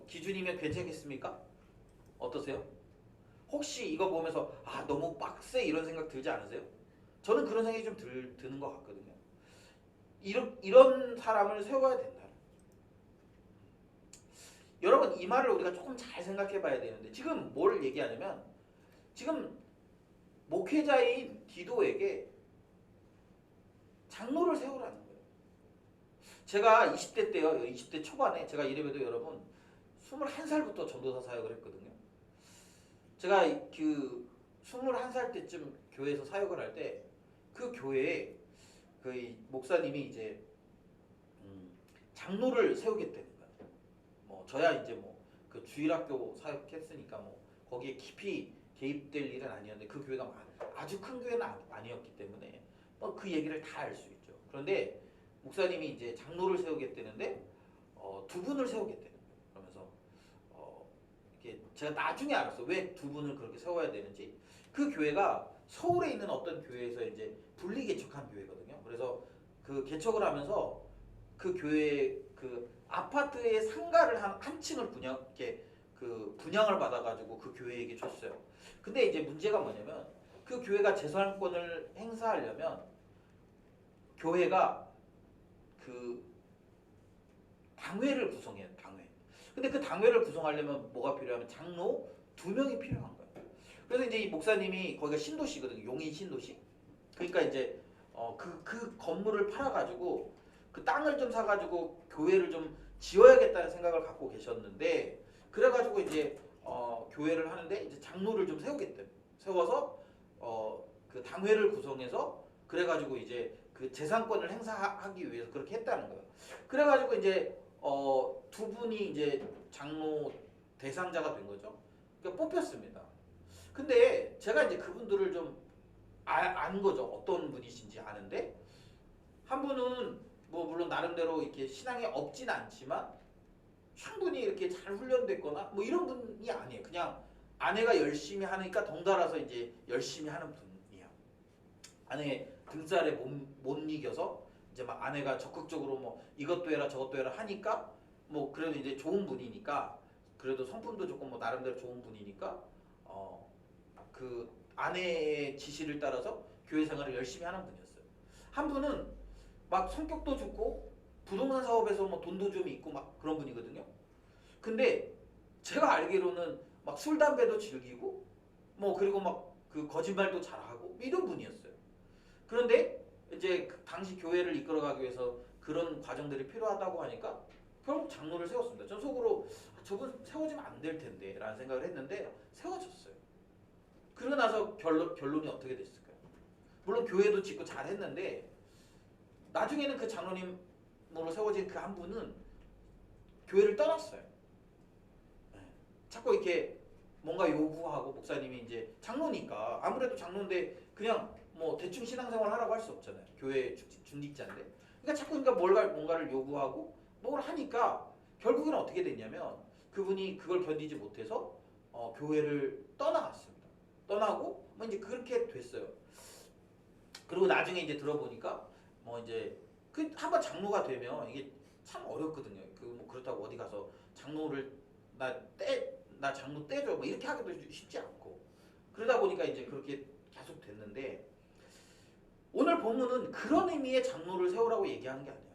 기준이면 괜찮겠습니까? 어떠세요? 혹시 이거 보면서 너무 빡세 이런 생각 들지 않으세요? 저는 그런 생각이 좀 드는 것 같거든요. 이런 사람을 세워야 된다. 여러분 이 말을 우리가 조금 잘 생각해 봐야 되는데 지금 뭘 얘기하냐면 지금 목회자인 디도에게 장로를 세우라는 거예요. 제가 20대 때요. 20대 초반에 제가 이래봬도 여러분 21살부터 전도사 사역을 했거든요. 제가 그 21살 때쯤 교회에서 사역을 할 때 그 교회에 그 목사님이 이제 장로를 세우겠다는 거예요. 뭐 저야 이제 뭐 그 주일학교 사역했으니까 뭐 거기에 깊이 개입될 일은 아니었는데 그 교회가 아주 큰 교회는 아니었기 때문에 뭐 그 얘기를 다 알 수 있죠. 그런데 목사님이 이제 장로를 세우겠다는데 두 분을 세우겠다는 거예요. 그러면서 이렇게 제가 나중에 알았어요. 왜 두 분을 그렇게 세워야 되는지. 그 교회가 서울에 있는 어떤 교회에서 이제 분리 개척한 교회거든요. 그래서 그 개척을 하면서 그 교회 그 아파트의 상가를 한 층을 분양을 받아가지고 그 교회에게 줬어요. 근데 이제 문제가 뭐냐면 그 교회가 재산권을 행사하려면 교회가 그 당회를 구성해요. 당회. 근데 그 당회를 구성하려면 뭐가 필요하면 장로 2명이 필요한 거예요. 그래서 이제 이 목사님이 거기가 신도시거든요. 용인 신도시. 그러니까 이제 그 건물을 팔아가지고 그 땅을 좀 사가지고 교회를 좀 지어야겠다는 생각을 갖고 계셨는데 그래가지고 이제 교회를 하는데 이제 장로를 좀 세우겠대. 세워서 그 당회를 구성해서 그래가지고 이제 그 재산권을 행사하기 위해서 그렇게 했다는 거예요. 그래가지고 이제 두 분이 이제 장로 대상자가 된 거죠. 그러니까 뽑혔습니다. 근데 제가 이제 그분들을 좀 아는 거죠. 어떤 분이신지 아는데 한 분은 뭐 물론 나름대로 이렇게 신앙이 없진 않지만 충분히 이렇게 잘 훈련됐거나 뭐 이런 분이 아니에요. 그냥 아내가 열심히 하니까 덩달아서 이제 열심히 하는 분이에요. 아내 등살에 못 이겨서 이제 막 아내가 적극적으로 뭐 이것도 해라 저것도 해라 하니까 뭐 그래도 이제 좋은 분이니까 그래도 성품도 조금 뭐 나름대로 좋은 분이니까 그 아내의 지시를 따라서 교회 생활을 열심히 하는 분이었어요. 한 분은 막 성격도 좋고 부동산 사업에서 뭐 돈도 좀 있고 막 그런 분이거든요. 근데 제가 알기로는 막 술 담배도 즐기고 뭐 그리고 막 그 거짓말도 잘하고 이런 분이었어요. 그런데 이제 그 당시 교회를 이끌어가기 위해서 그런 과정들이 필요하다고 하니까 결국 장로를 세웠습니다. 전 속으로 저분 세워지면 안 될 텐데 라는 생각을 했는데 세워졌어요. 그러고 나서 결론이 어떻게 됐을까요? 물론 교회도 짓고 잘했는데 나중에는 그 장로님으로 세워진 그 한 분은 교회를 떠났어요. 자꾸 이렇게 뭔가 요구하고 목사님이 이제 장로니까 아무래도 장로인데 그냥 뭐 대충 신앙생활 하라고 할 수 없잖아요. 교회 중직자인데. 그러니까 자꾸 뭔가를 요구하고 뭘 하니까 결국에는 어떻게 됐냐면 그분이 그걸 견디지 못해서 교회를 떠나갔습니다. 떠나고 뭐 이제 그렇게 됐어요. 그리고 나중에 이제 들어보니까 뭐 이제 그 한번 장로가 되면 이게 참 어렵거든요. 그 뭐 그렇다고 어디 가서 장로를 나 장로 떼줘 뭐 이렇게 하기도 쉽지 않고 그러다 보니까 이제 그렇게 계속 됐는데 오늘 본문은 그런 의미의 장로를 세우라고 얘기하는 게 아니에요.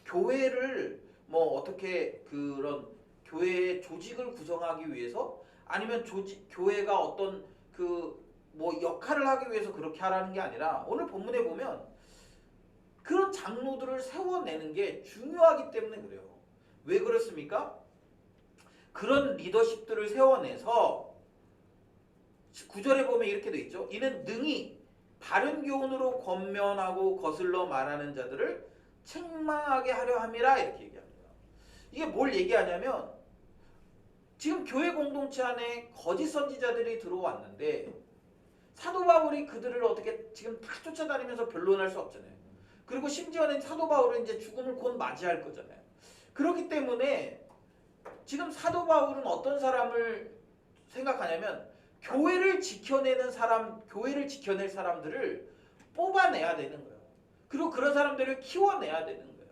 교회를 뭐 어떻게 그런 교회의 조직을 구성하기 위해서 아니면 교회가 어떤 그 뭐 역할을 하기 위해서 그렇게 하라는 게 아니라 오늘 본문에 보면 그런 장로들을 세워내는 게 중요하기 때문에 그래요. 왜 그렇습니까? 그런 리더십들을 세워내서 9절에 보면 이렇게 돼 있죠. 이는 능히 바른 교훈으로 권면하고 거슬러 말하는 자들을 책망하게 하려 함이라 이렇게 얘기합니다. 이게 뭘 얘기하냐면 지금 교회 공동체 안에 거짓 선지자들이 들어왔는데 사도 바울이 그들을 어떻게 지금 다 쫓아다니면서 변론할 수 없잖아요. 그리고 심지어는 사도 바울은 이제 죽음을 곧 맞이할 거잖아요. 그렇기 때문에 지금 사도 바울은 어떤 사람을 생각하냐면 교회를 지켜내는 사람, 교회를 지켜낼 사람들을 뽑아내야 되는 거예요. 그리고 그런 사람들을 키워내야 되는 거예요.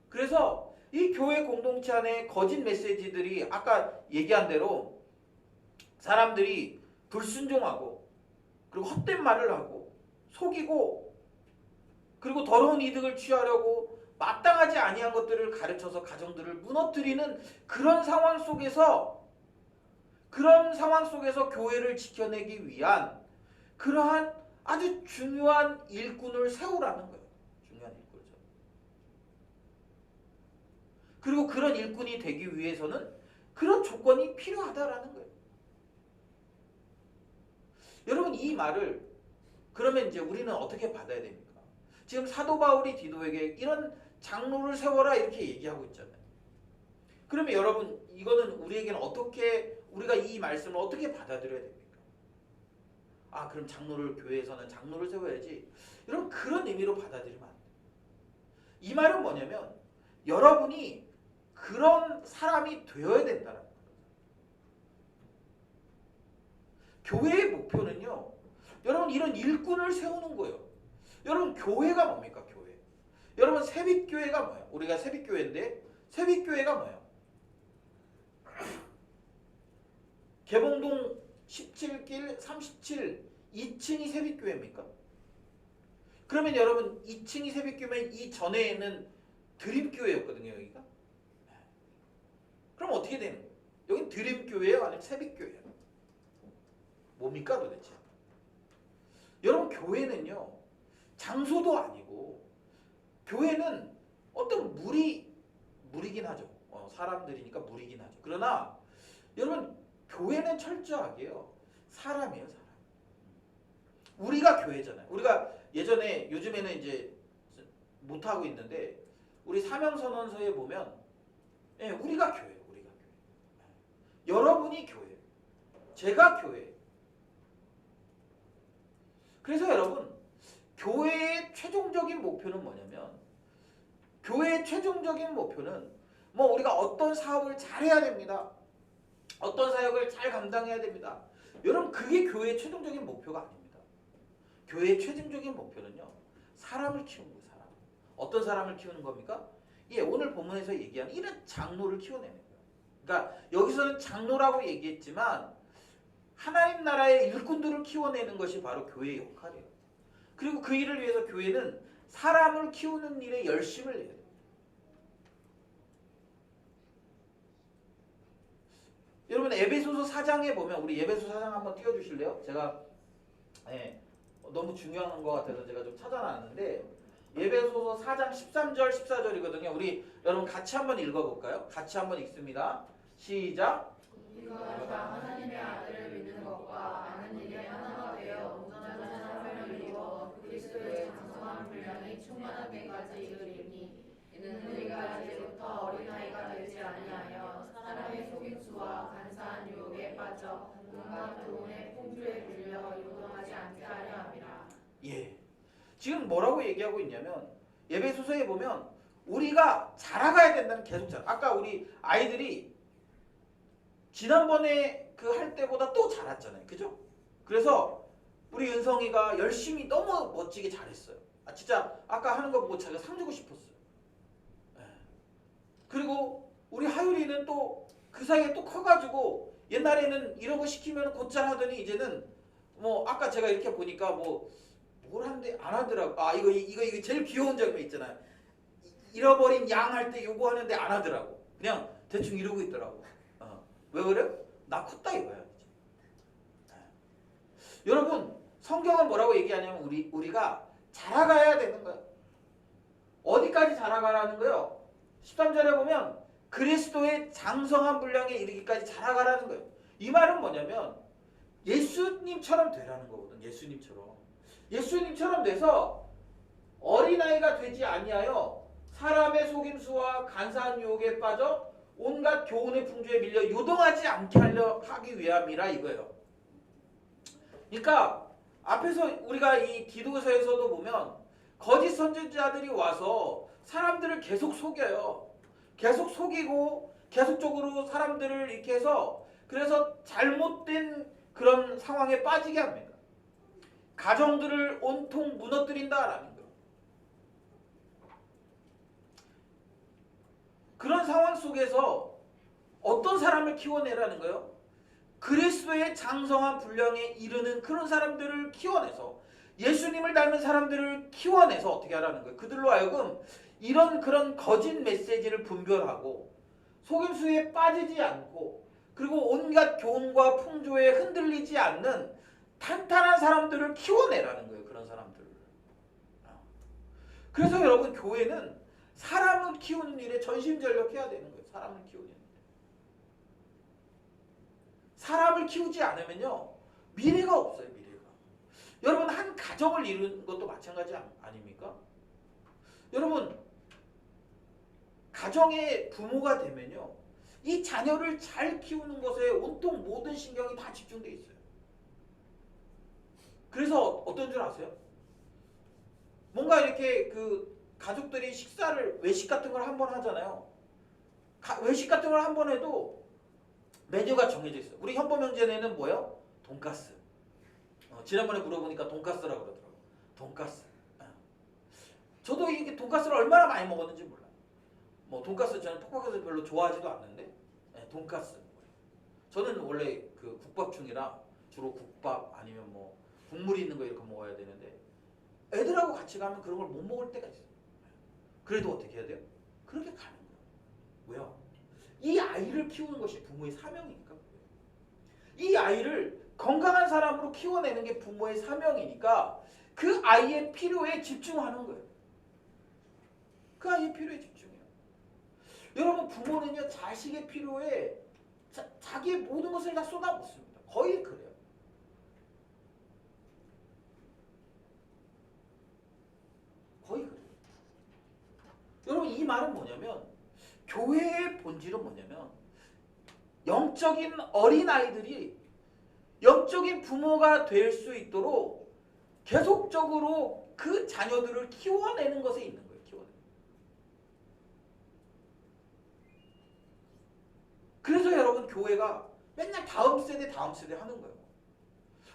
그래서 이 교회 공동체 안에 거짓 메시지들이 아까 얘기한 대로 사람들이 불순종하고 그리고 헛된 말을 하고 속이고 그리고 더러운 이득을 취하려고 마땅하지 아니한 것들을 가르쳐서 가정들을 무너뜨리는 그런 상황 속에서 교회를 지켜내기 위한 그러한 아주 중요한 일꾼을 세우라는 거예요. 중요한 일꾼이죠. 그리고 그런 일꾼이 되기 위해서는 그런 조건이 필요하다라는 거예요. 여러분 이 말을 그러면 이제 우리는 어떻게 받아야 됩니까? 지금 사도 바울이 디도에게 이런 장로를 세워라 이렇게 얘기하고 있잖아요. 그러면 여러분 이거는 우리에게는 어떻게 우리가 이 말씀을 어떻게 받아들여야 됩니까? 아 그럼 교회에서는 장로를 세워야지. 여러분 그런 의미로 받아들이면 안 돼요. 이 말은 뭐냐면 여러분이 그런 사람이 되어야 된다는 거예요. 교회의 목표는요. 여러분 이런 일꾼을 세우는 거예요. 여러분 교회가 뭡니까? 교회. 여러분 세빛교회가 뭐예요? 우리가 세빛교회인데 세빛교회가 뭐예요? 개봉동 17길 37 2층이 세빛교회입니까? 그러면 여러분 2층이 세빛교회면 이 전에는 드림교회였거든요. 여기가. 그럼 어떻게 되는 거예요? 여긴 드림교회예요? 아니면 세빛교회예요? 뭡니까 도대체? 여러분 교회는요. 장소도 아니고 교회는 어떤 무리긴 하죠. 사람들이니까 무리긴 하죠. 그러나 여러분 교회는 철저하게요. 사람이에요. 사람. 우리가 교회잖아요. 우리가 요즘에는 이제 못하고 있는데 우리 사명선언서에 보면 우리가 교회예요. 우리가 교회. 여러분이 교회. 제가 교회. 그래서 여러분 교회의 최종적인 목표는 뭐냐면 교회의 최종적인 목표는 뭐 우리가 어떤 사업을 잘해야 됩니다. 어떤 사역을 잘 감당해야 됩니다. 여러분 그게 교회의 최종적인 목표가 아닙니다. 교회의 최종적인 목표는요. 사람을 키우는 거예요. 사람. 어떤 사람을 키우는 겁니까? 오늘 본문에서 얘기하는 이런 장로를 키워내는 거예요. 그러니까 여기서는 장로라고 얘기했지만 하나님 나라의 일꾼들을 키워내는 것이 바로 교회의 역할이에요. 그리고 그 일을 위해서 교회는 사람을 키우는 일에 열심을 내야 돼요. 여러분 에베소서 4장에 보면 우리 에베소 4장 한번 띄워주실래요? 제가 너무 중요한 것 같아서 제가 좀 찾아놨는데 에베소서 4장 13절 14절이거든요. 우리 여러분 같이 한번 읽어볼까요? 같이 한번 읽습니다. 시작. 우리가 다 하나님의 아들을 믿는 것과 아는 일에 하나가 되어 온전한 사람을 이루어 그리스도의 장성한 분량이 충만한 데까지 이르리니 이는 우리가 이제부터 어린아이가 되지 아니하여 사람의 속임수와 간사한 유혹에 빠져 온갖 교훈의 풍조에 물려 요동하지 않게 하려 함이라. 예. 지금 뭐라고 얘기하고 있냐면 에베소서에 보면 우리가 자라가야 된다는 계속 자라. 아까 우리 아이들이 지난번에 그 할 때보다 또 잘했잖아요. 그죠? 그래서 우리 은성이가 열심히 너무 멋지게 잘했어요. 진짜 아까 하는 거 보고 제가 상 주고 싶었어요. 그리고 우리 하율이는 또 그 사이에 또 커가지고 옛날에는 이런 거 시키면 곧잘 하더니 이제는 뭐 아까 제가 이렇게 보니까 뭐 뭘 하는데 안 하더라고. 이거 제일 귀여운 장면 있잖아요. 잃어버린 양 할 때 요거 하는데 안 하더라고. 그냥 대충 이러고 있더라고. 왜 그래? 나 컸다 이거야. 여러분 성경은 뭐라고 얘기하냐면 우리가 자라가야 되는 거예요. 어디까지 자라가라는 거예요? 13절에 보면 그리스도의 장성한 분량에 이르기까지 자라가라는 거예요. 이 말은 뭐냐면 예수님처럼 되라는 거거든. 예수님처럼 돼서 어린아이가 되지 아니하여 사람의 속임수와 간사한 유혹에 빠져 온갖 교훈의 풍조에 밀려 요동하지 않게 하기 위함이라 이거예요. 그러니까 앞에서 우리가 이 디도서에서도 보면 거짓 선지자들이 와서 사람들을 계속 속여요. 계속 속이고 계속적으로 사람들을 이렇게 해서 그래서 잘못된 그런 상황에 빠지게 합니다. 가정들을 온통 무너뜨린다라는 거예요. 그런 상황 속에서 어떤 사람을 키워내라는 거예요? 그리스도의 장성한 분량에 이르는 그런 사람들을 키워내서 예수님을 닮은 사람들을 키워내서 어떻게 하라는 거예요? 그들로 하여금 이런 그런 거짓 메시지를 분별하고 속임수에 빠지지 않고 그리고 온갖 교훈과 풍조에 흔들리지 않는 탄탄한 사람들을 키워내라는 거예요. 그런 사람들을. 그래서 여러분 교회는 사람을 키우는 일에 전심전력해야 되는 거예요. 사람을 키우는 일. 사람을 키우지 않으면요. 미래가 없어요. 미래가. 여러분 한 가정을 이루는 것도 마찬가지 아닙니까? 여러분 가정의 부모가 되면요. 이 자녀를 잘 키우는 것에 온통 모든 신경이 다 집중돼 있어요. 그래서 어떤 줄 아세요? 뭔가 이렇게 그 가족들이 식사를 외식 같은 걸 한번 하잖아요. 외식 같은 걸 한번 해도 메뉴가 정해져 있어요. 우리 현범 형제네는 뭐예요? 돈가스. 지난번에 물어보니까 돈가스라고 그러더라고요. 돈가스. 저도 이게 돈가스를 얼마나 많이 먹었는지 몰라요. 뭐 돈가스 저는 퍽퍽해서 별로 좋아하지도 않는데 돈가스. 저는 원래 그 국밥충이라 주로 국밥 아니면 뭐 국물 있는 거 이렇게 먹어야 되는데 애들하고 같이 가면 그런 걸 못 먹을 때가 있어요. 그래도 어떻게 해야 돼요? 그렇게 가는 거예요. 왜요? 이 아이를 키우는 것이 부모의 사명이니까. 이 아이를 건강한 사람으로 키워내는 게 부모의 사명이니까 그 아이의 필요에 집중하는 거예요. 그 아이의 필요에 집중해요. 여러분 부모는요 자식의 필요에 자기의 모든 것을 다 쏟아붓습니다. 거의 그래요. 거의 그래요. 여러분 이 말은 뭐냐면 교회의 본질은 뭐냐면 영적인 어린아이들이 영적인 부모가 될 수 있도록 계속적으로 그 자녀들을 키워내는 것에 있는 거예요. 키워내는. 그래서 여러분 교회가 맨날 다음 세대 하는 거예요.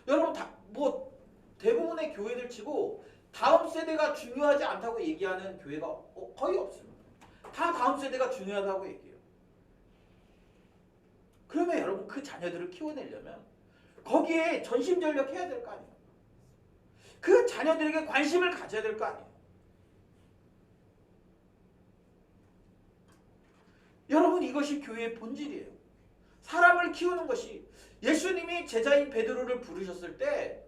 여러분 뭐 대부분의 교회들 치고 다음 세대가 중요하지 않다고 얘기하는 교회가 거의 없습니다. 다 다음 세대가 중요하다고 얘기해요. 그러면 여러분 그 자녀들을 키워내려면 거기에 전심전력 해야 될 거 아니에요. 그 자녀들에게 관심을 가져야 될 거 아니에요. 여러분 이것이 교회의 본질이에요. 사람을 키우는 것이 예수님이 제자인 베드로를 부르셨을 때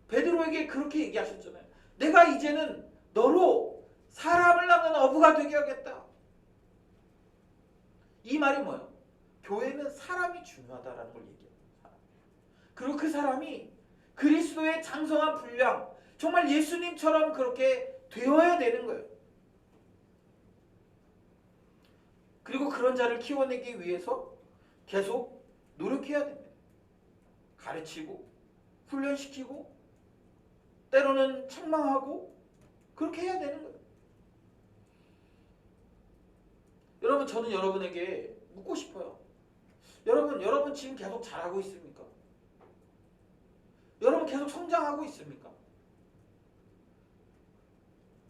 베드로에게 그렇게 얘기하셨잖아요. 내가 이제는 너로 사람을 낳는 어부가 되게 하겠다. 이 말이 뭐예요? 교회는 사람이 중요하다라는 걸 얘기해요. 그리고 그 사람이 그리스도의 장성한 분량, 정말 예수님처럼 그렇게 되어야 되는 거예요. 그리고 그런 자를 키워내기 위해서 계속 노력해야 됩니다. 가르치고 훈련시키고 때로는 책망하고 그렇게 해야 되는 거예요. 여러분, 저는 여러분에게 묻고 싶어요. 여러분 지금 계속 잘하고 있습니까? 여러분 계속 성장하고 있습니까?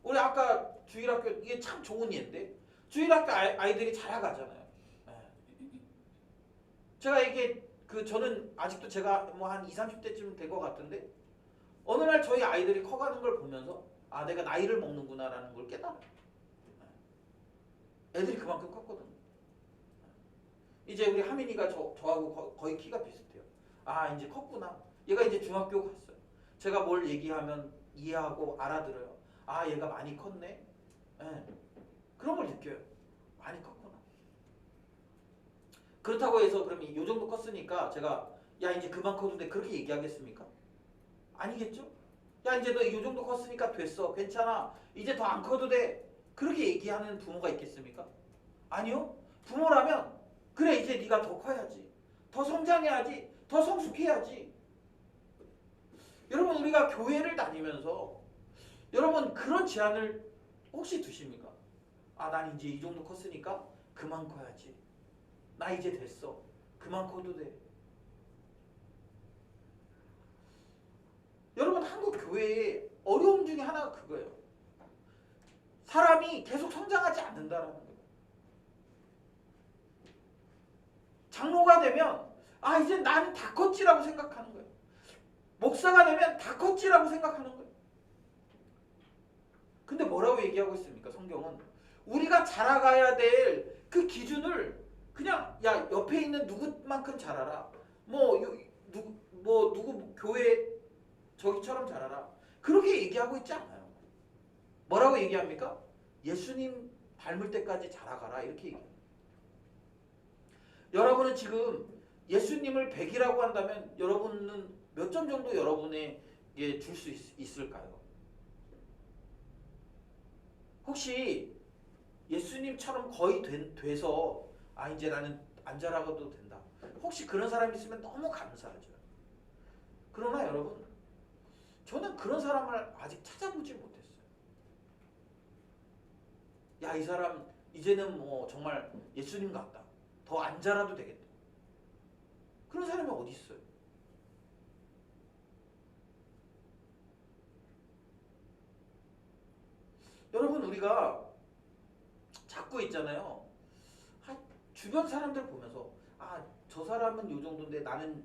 우리 아까 주일학교, 이게 참 좋은 예인데, 주일학교 아이들이 잘 나가잖아요. 제가 이게 저는 아직도 제가 뭐 한 20, 30대쯤 된 것 같은데 어느 날 저희 아이들이 커가는 걸 보면서 아, 내가 나이를 먹는구나 라는 걸 깨달아요. 애들이 그만큼 컸거든요. 이제 우리 하민이가 저하고 거의 키가 비슷해요. 아, 이제 컸구나. 얘가 이제 중학교 갔어요. 제가 뭘 얘기하면 이해하고 알아들어요. 아, 얘가 많이 컸네. 그런 걸 느껴요. 많이 컸구나. 그렇다고 해서 그럼 이 정도 컸으니까 제가 야, 이제 그만 커도 돼, 그렇게 얘기하겠습니까? 아니겠죠? 야, 이제 너 이 정도 컸으니까 됐어, 괜찮아, 이제 더 안 커도 돼, 그렇게 얘기하는 부모가 있겠습니까? 아니요. 부모라면 그래, 이제 네가 더 커야지, 더 성장해야지, 더 성숙해야지. 여러분, 우리가 교회를 다니면서 여러분 그런 제안을 혹시 두십니까? 아, 난 이제 이 정도 컸으니까 그만 커야지, 나 이제 됐어, 그만 커도 돼. 여러분, 한국 교회의 어려움 중에 하나가 그거예요. 사람이 계속 성장하지 않는다라는 거예요. 장로가 되면 아, 이제 난 다 컸지라고 생각하는 거예요. 목사가 되면 다 컸지라고 생각하는 거예요. 근데 뭐라고 얘기하고 있습니까? 성경은 우리가 자라가야 될 그 기준을 그냥 야, 옆에 있는 누구만큼 자라라, 누구 교회 저기처럼 자라라, 그렇게 얘기하고 있지 않아요. 뭐라고 얘기합니까? 예수님 닮을 때까지 자라가라, 이렇게 얘기해요. 여러분은 지금 예수님을 100이라고 한다면 여러분은 몇 점 정도 여러분에게 줄 수 있을까요? 혹시 예수님처럼 거의 돼서 아, 이제 나는 안 자라가도 된다, 혹시 그런 사람이 있으면 너무 감사하죠. 그러나 여러분, 저는 그런 사람을 아직 찾아보지 못했어요. 야, 이 사람 이제는 뭐 정말 예수님 같다, 더 안 자라도 되겠다, 그런 사람이 어디 있어요? 여러분, 우리가 자꾸 있잖아요. 주변 사람들 보면서 아, 저 사람은 요 정도인데 나는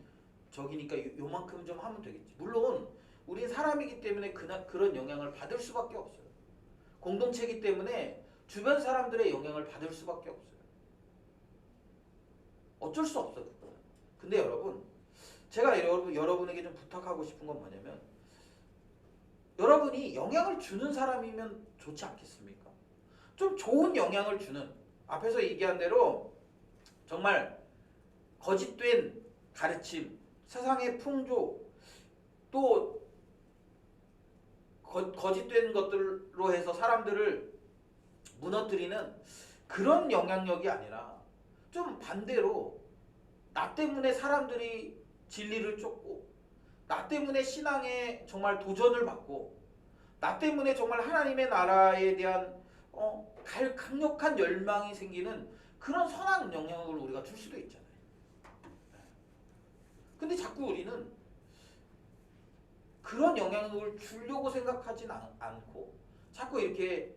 저기니까 요만큼 좀 하면 되겠지. 물론 우린 사람이기 때문에 그런 영향을 받을 수밖에 없어요. 공동체이기 때문에 주변 사람들의 영향을 받을 수밖에 없어요. 어쩔 수 없어요. 근데 여러분, 제가 여러분에게 좀 부탁하고 싶은 건 뭐냐면, 여러분이 영향을 주는 사람이면 좋지 않겠습니까? 좀 좋은 영향을 주는, 앞에서 얘기한 대로 정말 거짓된 가르침, 세상의 풍조, 또 거짓된 것들로 해서 사람들을 무너뜨리는 그런 영향력이 아니라 좀 반대로 나 때문에 사람들이 진리를 쫓고, 나 때문에 신앙에 정말 도전을 받고, 나 때문에 정말 하나님의 나라에 대한 강력한 열망이 생기는 그런 선한 영향을 우리가 줄 수도 있잖아요. 근데 자꾸 우리는 그런 영향력을 주려고 생각하진 않고 자꾸 이렇게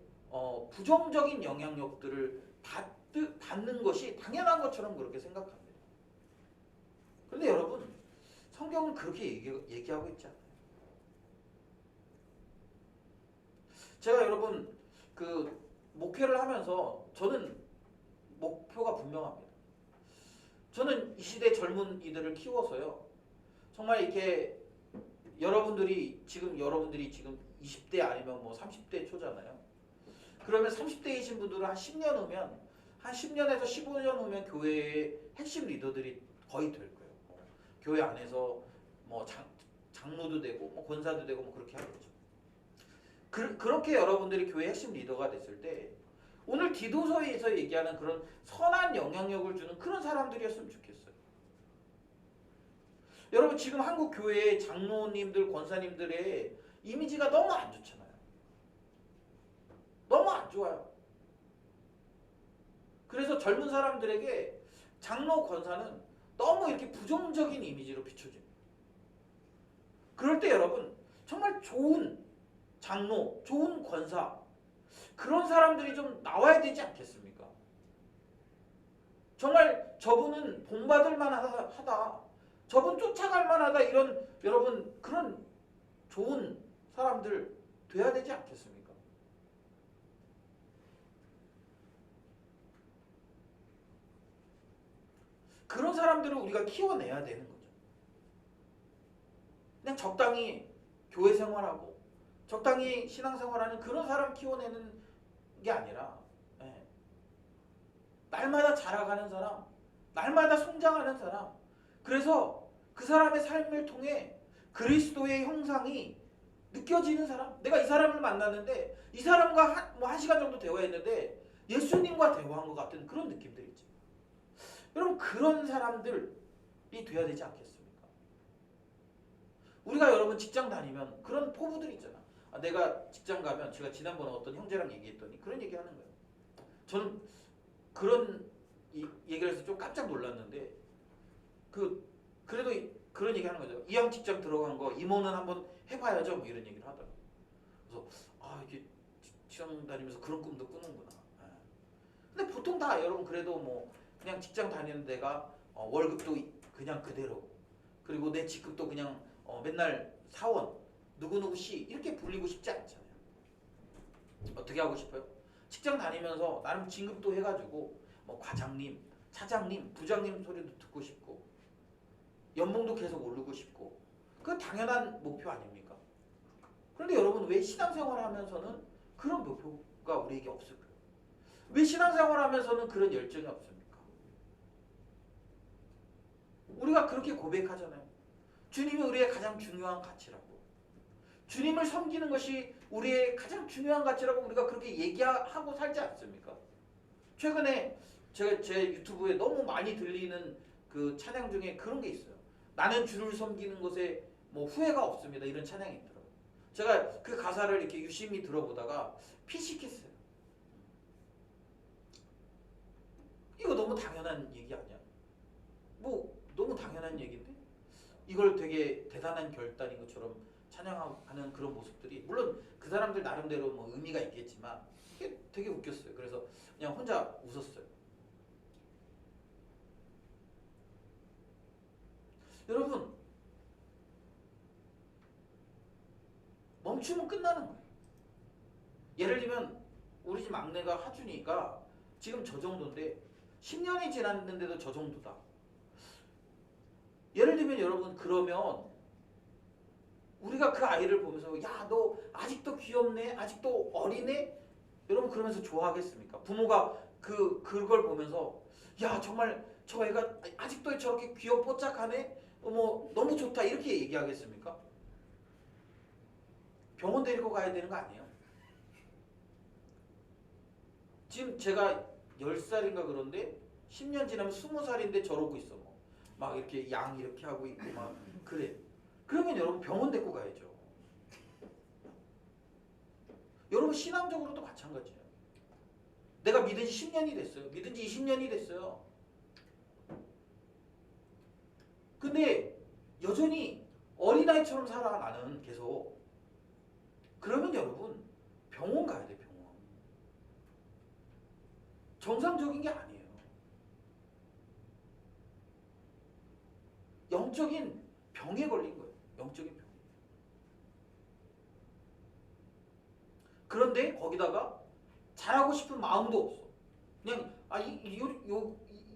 부정적인 영향력들을 받는 것이 당연한 것처럼 그렇게 생각합니다. 그런데 여러분, 성경은 그렇게 얘기하고 있지 않아요. 제가 여러분 목회를 하면서 저는 분명합니다. 저는 이 시대 젊은 이들을 키워서요. 정말 이렇게 여러분들이 지금 20대 아니면 뭐 30대 초잖아요. 그러면 30대이신 분들은 한 10년 후면 한 10년에서 15년 후면 교회의 핵심 리더들이 거의 될 거예요. 교회 안에서 뭐 장로도 되고 뭐 권사도 되고 뭐 그렇게 하겠죠. 그렇게 여러분들이 교회 핵심 리더가 됐을 때 오늘 디도서에서 얘기하는 그런 선한 영향력을 주는 그런 사람들이었으면 좋겠어요. 여러분 지금 한국 교회의 장로님들, 권사님들의 이미지가 너무 안 좋잖아요. 너무 안 좋아요. 그래서 젊은 사람들에게 장로, 권사는 너무 이렇게 부정적인 이미지로 비춰집니다. 그럴 때 여러분 정말 좋은 장로, 좋은 권사 그런 사람들이 좀 나와야 되지 않겠습니까? 정말 저분은 본받을 만하다. 저분 쫓아갈 만하다. 이런 여러분 그런 좋은 사람들 돼야 되지 않겠습니까? 그런 사람들을 우리가 키워내야 되는 거죠. 그냥 적당히 교회 생활하고 적당히 신앙생활하는 그런 사람 키워내는 게 아니라 날마다 자라가는 사람, 날마다 성장하는 사람, 그래서 그 사람의 삶을 통해 그리스도의 형상이 느껴지는 사람. 내가 이 사람을 만났는데 이 사람과 한 시간 정도 대화했는데 예수님과 대화한 것 같은 그런 느낌들이 있죠. 여러분 그런 사람들이 돼야 되지 않겠습니까? 우리가 여러분 직장 다니면 그런 포부들 있잖아. 내가 직장 가면 제가 지난번에 어떤 형제랑 얘기했더니 그런 얘기하는 거예요. 저는 그런 얘기를 해서 좀 깜짝 놀랐는데 그래도 그런 얘기하는 거죠. 이왕 직장 들어간 거 임원은 한번 해봐야죠. 뭐 이런 얘기를 하더라고요. 그래서 이게 직장 다니면서 그런 꿈도 꾸는구나. 근데 보통 다 여러분 그래도 뭐 그냥 직장 다니는 데가 월급도 그냥 그대로 그리고 내 직급도 그냥 맨날 사원 누구누구 씨 이렇게 불리고 싶지 않잖아요. 어떻게 하고 싶어요? 직장 다니면서 나름 진급도 해가지고 뭐 과장님, 차장님, 부장님 소리도 듣고 싶고 연봉도 계속 오르고 싶고 그건 당연한 목표 아닙니까? 그런데 여러분 왜 신앙생활 하면서는 그런 목표가 우리에게 없을까요? 왜 신앙생활 하면서는 그런 열정이 없습니까? 우리가 그렇게 고백하잖아요. 주님이 우리의 가장 중요한 가치라고. 주님을 섬기는 것이 우리의 가장 중요한 가치라고 우리가 그렇게 얘기하고 살지 않습니까? 최근에 제가 제 유튜브에 너무 많이 들리는 그 찬양 중에 그런 게 있어요. 나는 주를 섬기는 것에 뭐 후회가 없습니다. 이런 찬양이 있더라고요. 제가 그 가사를 이렇게 유심히 들어보다가 피식했어요. 이거 너무 당연한 얘기 아니야? 뭐 너무 당연한 얘기인데 이걸 되게 대단한 결단인 것처럼 찬양하는 그런 모습들이 물론 그 사람들 나름대로 뭐 의미가 있겠지만 이게 되게 웃겼어요. 그래서 그냥 혼자 웃었어요. 여러분 멈추면 끝나는 거예요. 예를 들면 우리 집 막내가 하준이가 지금 저 정도인데 10년이 지났는데도 저 정도다. 예를 들면 여러분 그러면 우리가 그 아이를 보면서 야 너 아직도 귀엽네 아직도 어리네 여러분 그러면서 좋아하겠습니까? 부모가 그걸 보면서 야 정말 저 애가 아직도 저렇게 귀엽뽀짝하네 뭐 너무 좋다 이렇게 얘기하겠습니까? 병원 데리고 가야 되는 거 아니에요? 지금 제가 10살인가 그런데 10년 지나면 20살인데 저러고 있어. 막 이렇게 양 이렇게 하고 있고 막 그래. 그러면 여러분 병원 데리고 가야죠. 여러분 신앙적으로도 마찬가지예요. 내가 믿은 지 10년이 됐어요. 믿은 지 20년이 됐어요. 근데 여전히 어린아이처럼 살아 나는 계속. 그러면 여러분 병원 가야 돼. 병원. 정상적인 게 아니에요. 영적인 병에 걸린 거예요. 영적인 병. 그런데 거기다가 잘하고 싶은 마음도 없어. 그냥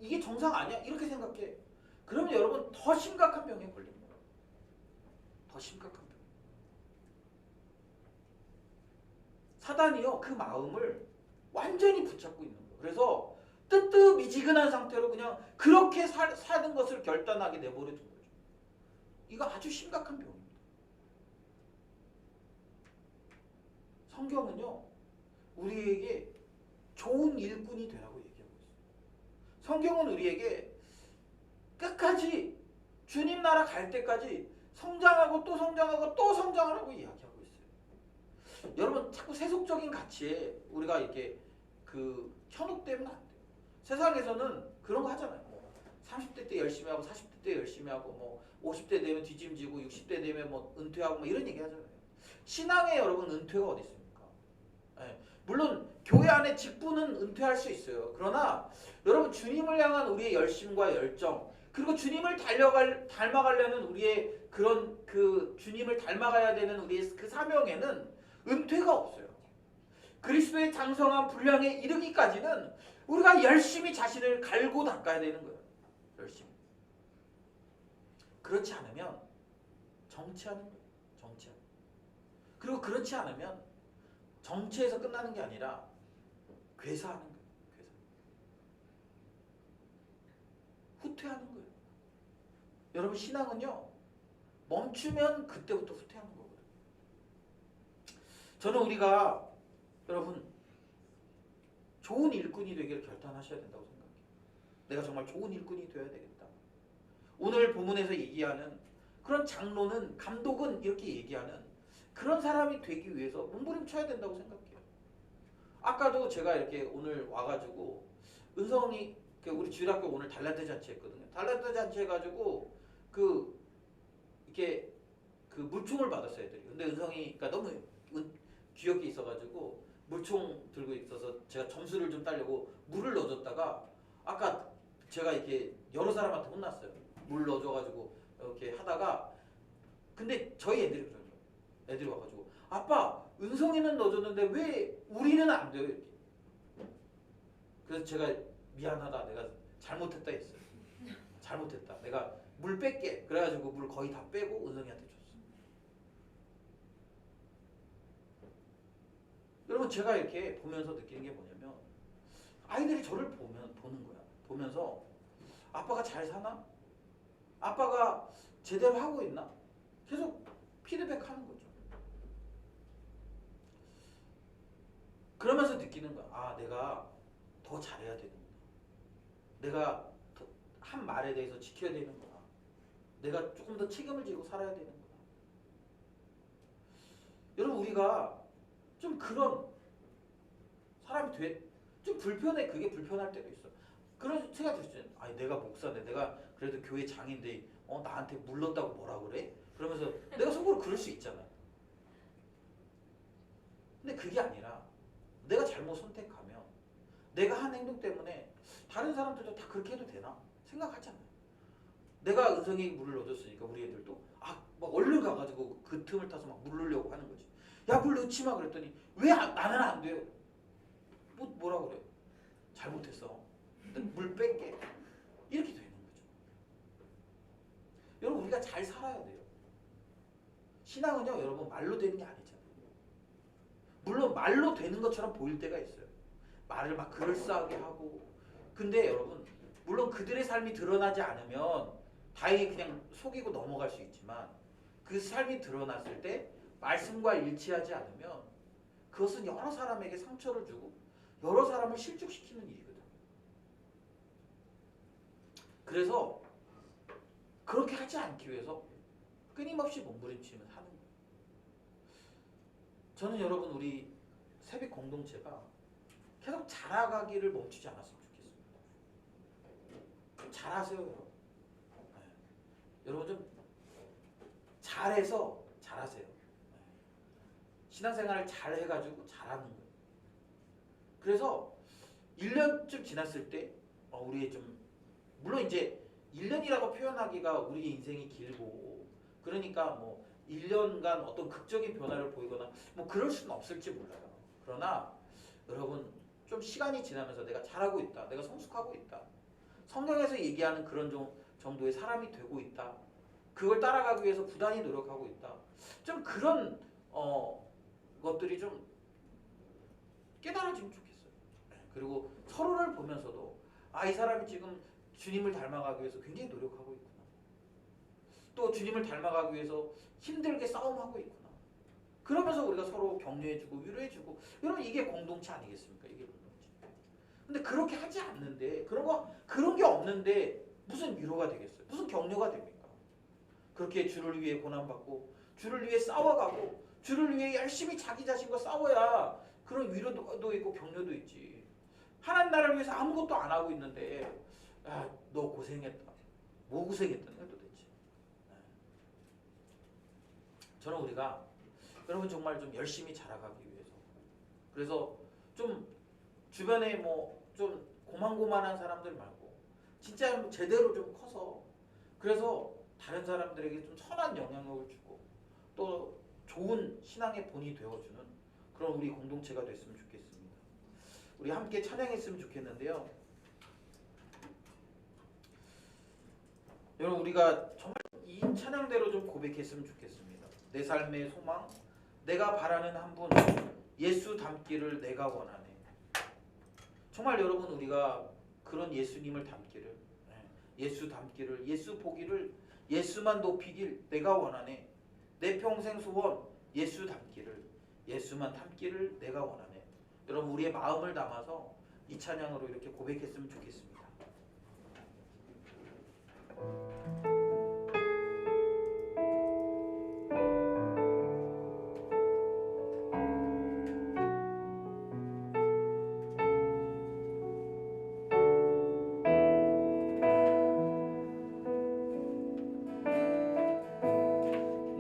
이게 정상 아니야? 이렇게 생각해. 그러면 여러분 더 심각한 병에 걸린 거예요. 더 심각한 병. 사단이요 그 마음을 완전히 붙잡고 있는 거예요. 그래서 뜨뜻미지근한 상태로 그냥 그렇게 사는 것을 결단하게 내버려 둔 거죠. 이거 아주 심각한 병입니다. 성경은요 우리에게 좋은 일꾼이 되라고 얘기하고 있어요. 성경은 우리에게 끝까지 주님 나라 갈 때까지 성장하고 또 성장하고 또 성장하라고 이야기하고 있어요. 여러분 자꾸 세속적인 가치에 우리가 이렇게 현혹되면 안 돼요. 세상에서는 그런 거 하잖아요. 30대 때 열심히 하고 40대 때 열심히 하고 50대 되면 뒤짐지고 60대 되면 은퇴하고 이런 얘기 하잖아요. 신앙에 여러분 은퇴가 어디 있습니까? 네. 물론 교회 안에 직분은 은퇴할 수 있어요. 그러나 여러분 주님을 향한 우리의 열심과 열정 그리고 주님을 닮아가려는 우리의 그런 주님을 닮아가야 되는 우리의 그 사명에는 은퇴가 없어요. 그리스도의 장성한 분량에 이르기까지는 우리가 열심히 자신을 갈고 닦아야 되는 거예요. 열심히. 그렇지 않으면 정치하는 거예요. 정치하는. 그리고 그렇지 않으면 정치에서 끝나는 게 아니라 괴사하는 거예요. 괴사. 후퇴하는 거예요. 여러분 신앙은요 멈추면 그때부터 후퇴하는 거거든요. 저는 우리가 여러분 좋은 일꾼이 되기를 결단하셔야 된다고 생각해요. 내가 정말 좋은 일꾼이 되어야 되겠다. 오늘 본문에서 얘기하는 그런 장로는 감독은 이렇게 얘기하는 그런 사람이 되기 위해서 몸부림쳐야 된다고 생각해요. 아까도 제가 이렇게 오늘 와가지고 은성이 우리 주일학교 오늘 달란트 잔치 했거든요. 달란트 잔치 해가지고 이렇게 물총을 받았어요 애들이. 근데 은성이 너무 귀엽게 있어가지고 물총 들고 있어서 제가 점수를 좀 따려고 물을 넣어줬다가 아까 제가 이렇게 여러 사람한테 혼났어요. 물 넣어줘가지고 이렇게 하다가 근데 저희 애들이 그러는 거예요. 애들이 와가지고 아빠 은성이는 넣어줬는데 왜 우리는 안 돼요? 이렇게. 그래서 제가 미안하다 내가 잘못했다 했어요. 잘못했다. 내가 물 뺄게. 그래가지고 물 거의 다 빼고 은성이한테 줬어요. 여러분 제가 이렇게 보면서 느끼는 게 뭐냐면 아이들이 저를 보는 거야. 보면서 아빠가 잘 사나? 아빠가 제대로 하고 있나? 계속 피드백하는 거죠. 그러면서 느끼는 거야. 아 내가 더 잘해야 되는구나. 내가 한 말에 대해서 지켜야 되는구나. 내가 조금 더 책임을 지고 살아야 되는구나. 여러분 우리가 좀 그런 사람이 좀 불편해. 그게 불편할 때도 있어. 그런 생각 드시죠. 아니 내가 목사인데 내가 그래도 교회 장인데 나한테 물렀다고 뭐라 그래? 그러면서 내가 속으로 그럴 수 있잖아요. 근데 그게 아니라 내가 잘못 선택하면 내가 한 행동 때문에 다른 사람들도 다 그렇게 해도 되나? 생각하잖아요. 내가 은성이 물을 넣어줬으니까 우리 애들도 막 얼른 가가지고 그 틈을 타서 막 물 넣으려고 하는 거지. 야 물 넣지 마 그랬더니 왜 나는 안 돼요? 뭐라 그래? 잘못했어. 물 뺄게. 이렇게 되는 거죠. 여러분 우리가 잘 살아야 돼요. 신앙은요 여러분 말로 되는 게 아니잖아요. 물론 말로 되는 것처럼 보일 때가 있어요. 말을 막 그럴싸하게 하고 근데 여러분 물론 그들의 삶이 드러나지 않으면 다행히 그냥 속이고 넘어갈 수 있지만 그 삶이 드러났을 때 말씀과 일치하지 않으면 그것은 여러 사람에게 상처를 주고 여러 사람을 실족시키는 일이거든. 그래서 그렇게 하지 않기 위해서 끊임없이 몸부림치면 하는 거예요. 저는 여러분 우리 새벽 공동체가 계속 자라가기를 멈추지 않았으면 좋겠습니다. 좀 잘하세요 여러분. 네. 여러분 좀 잘해서 잘하세요. 네. 신앙생활을 잘 해가지고 잘하는 거예요. 그래서 1년쯤 지났을 때 우리의 좀 물론 이제 1년이라고 표현하기가 우리의 인생이 길고 그러니까 1년간 어떤 극적인 변화를 보이거나 그럴 수는 없을지 몰라요. 그러나 여러분 좀 시간이 지나면서 내가 잘하고 있다, 내가 성숙하고 있다, 성경에서 얘기하는 그런 정도의 사람이 되고 있다, 그걸 따라가기 위해서 부단히 노력하고 있다, 좀 그런 것들이 좀 깨달아지면 좋겠어요. 그리고 서로를 보면서도 이 사람이 지금 주님을 닮아가기 위해서 굉장히 노력하고 있구나, 또 주님을 닮아가기 위해서 힘들게 싸움하고 있구나. 그러면서 우리가 서로 격려해주고 위로해주고, 여러분 이게 공동체 아니겠습니까? 이게 공동체. 근데 그렇게 하지 않는데, 그런 게 없는데 무슨 위로가 되겠어요? 무슨 격려가 됩니까? 그렇게 주를 위해 고난받고 주를 위해 싸워가고 주를 위해 열심히 자기 자신과 싸워야 그런 위로도 있고 격려도 있지. 하나님 나라를 위해서 아무것도 안 하고 있는데 너 고생했다. 뭐 고생했다는 거야 도대체. 저는 우리가 여러분 정말 좀 열심히 자라가기 위해서, 그래서 좀 주변에 뭐 좀 고만고만한 사람들 말고 진짜 제대로 좀 커서, 그래서 다른 사람들에게 좀 선한 영향력을 주고 또 좋은 신앙의 본이 되어주는 그런 우리 공동체가 됐으면 좋겠습니다. 우리 함께 찬양했으면 좋겠는데요. 여러분 우리가 정말 이 찬양대로 좀 고백했으면 좋겠습니다. 내 삶의 소망, 내가 바라는 한 분, 예수 닮기를 내가 원하네. 정말 여러분 우리가 그런 예수님을 닮기를, 예수 닮기를, 예수 보기를, 예수만 높이길 내가 원하네. 내 평생 소원 예수 닮기를, 예수만 닮기를 내가 원하네. 여러분 우리의 마음을 담아서 이 찬양으로 이렇게 고백했으면 좋겠습니다.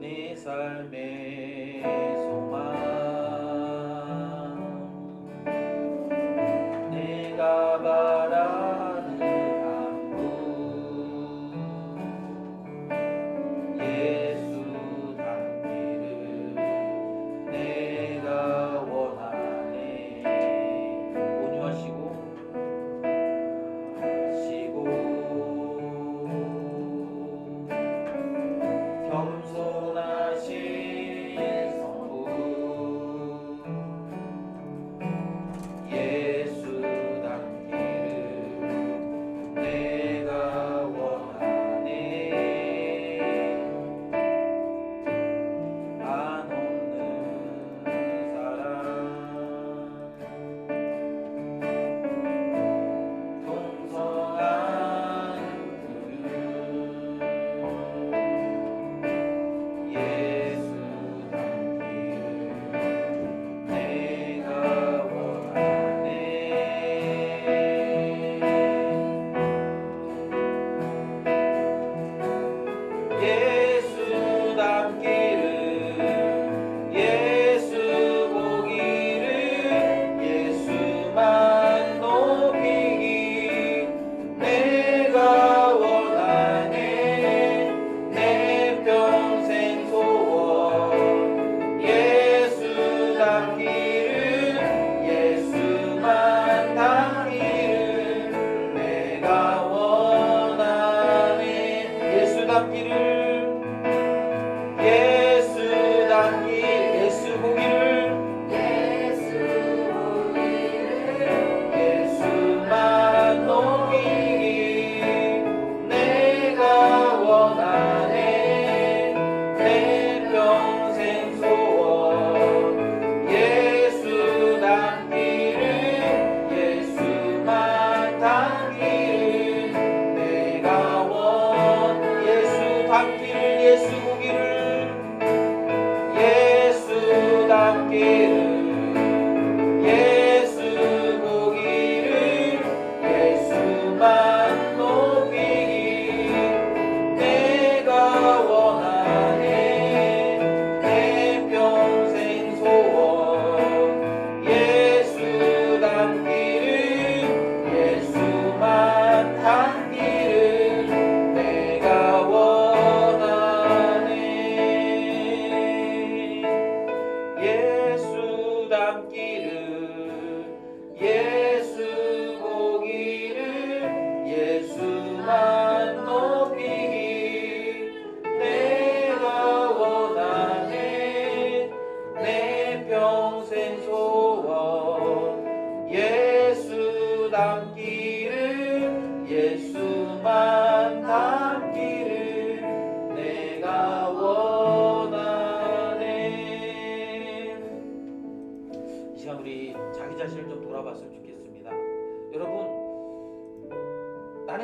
내 삶의 소망, 내가 바라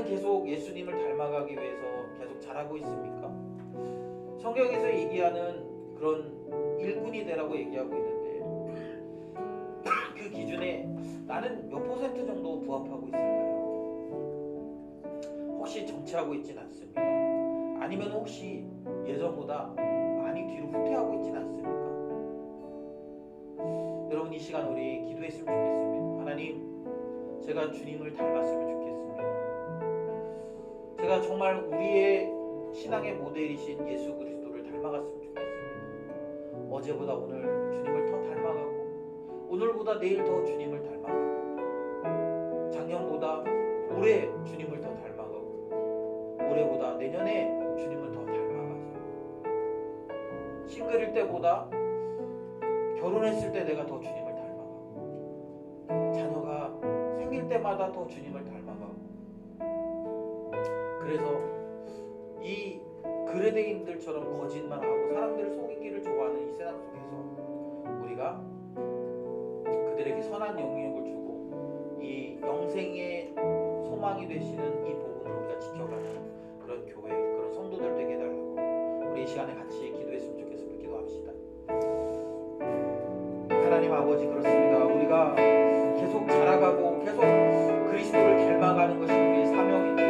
나는 계속 예수님을 닮아가기 위해서 계속 자라고 있습니까? 성경에서 얘기하는 그런 일꾼이 되라고 얘기하고 있는데 그 기준에 나는 몇 퍼센트 정도 부합하고 있을까요? 혹시 정체하고 있진 않습니까? 아니면 혹시 예전보다 많이 뒤로 후퇴하고 있진 않습니까? 여러분, 이 시간 우리 기도했으면 좋겠습니다. 하나님, 제가 주님을 닮았으면 좋겠습니다. 제가 정말 우리의 신앙의 모델이신 예수 그리스도를 닮아갔으면 좋겠습니다. 어제보다 오늘 주님을 더 닮아가고, 오늘보다 내일 더 주님을 닮아가고, 작년보다 올해 주님을 더 닮아가고, 올해보다 내년에 주님을 더 닮아가서, 싱글일 때보다 결혼했을 때 내가 더 주님을 닮아가고, 자녀가 생길 때마다 더 주님을 닮아가고, 그래서 이 그레데인들처럼 거짓말하고 사람들을 속이기를 좋아하는 이 세상 속에서 우리가 그들에게 선한 영향력을 주고 이 영생의 소망이 되시는 이 복음을 우리가 지켜가는 그런 교회, 그런 성도들 되게 해달라고 우리 이 시간에 같이 기도했으면 좋겠습니다. 기도합시다. 하나님 아버지, 그렇습니다. 우리가 계속 자라가고 계속 그리스도를 닮아가는 것이 우리의 사명인데,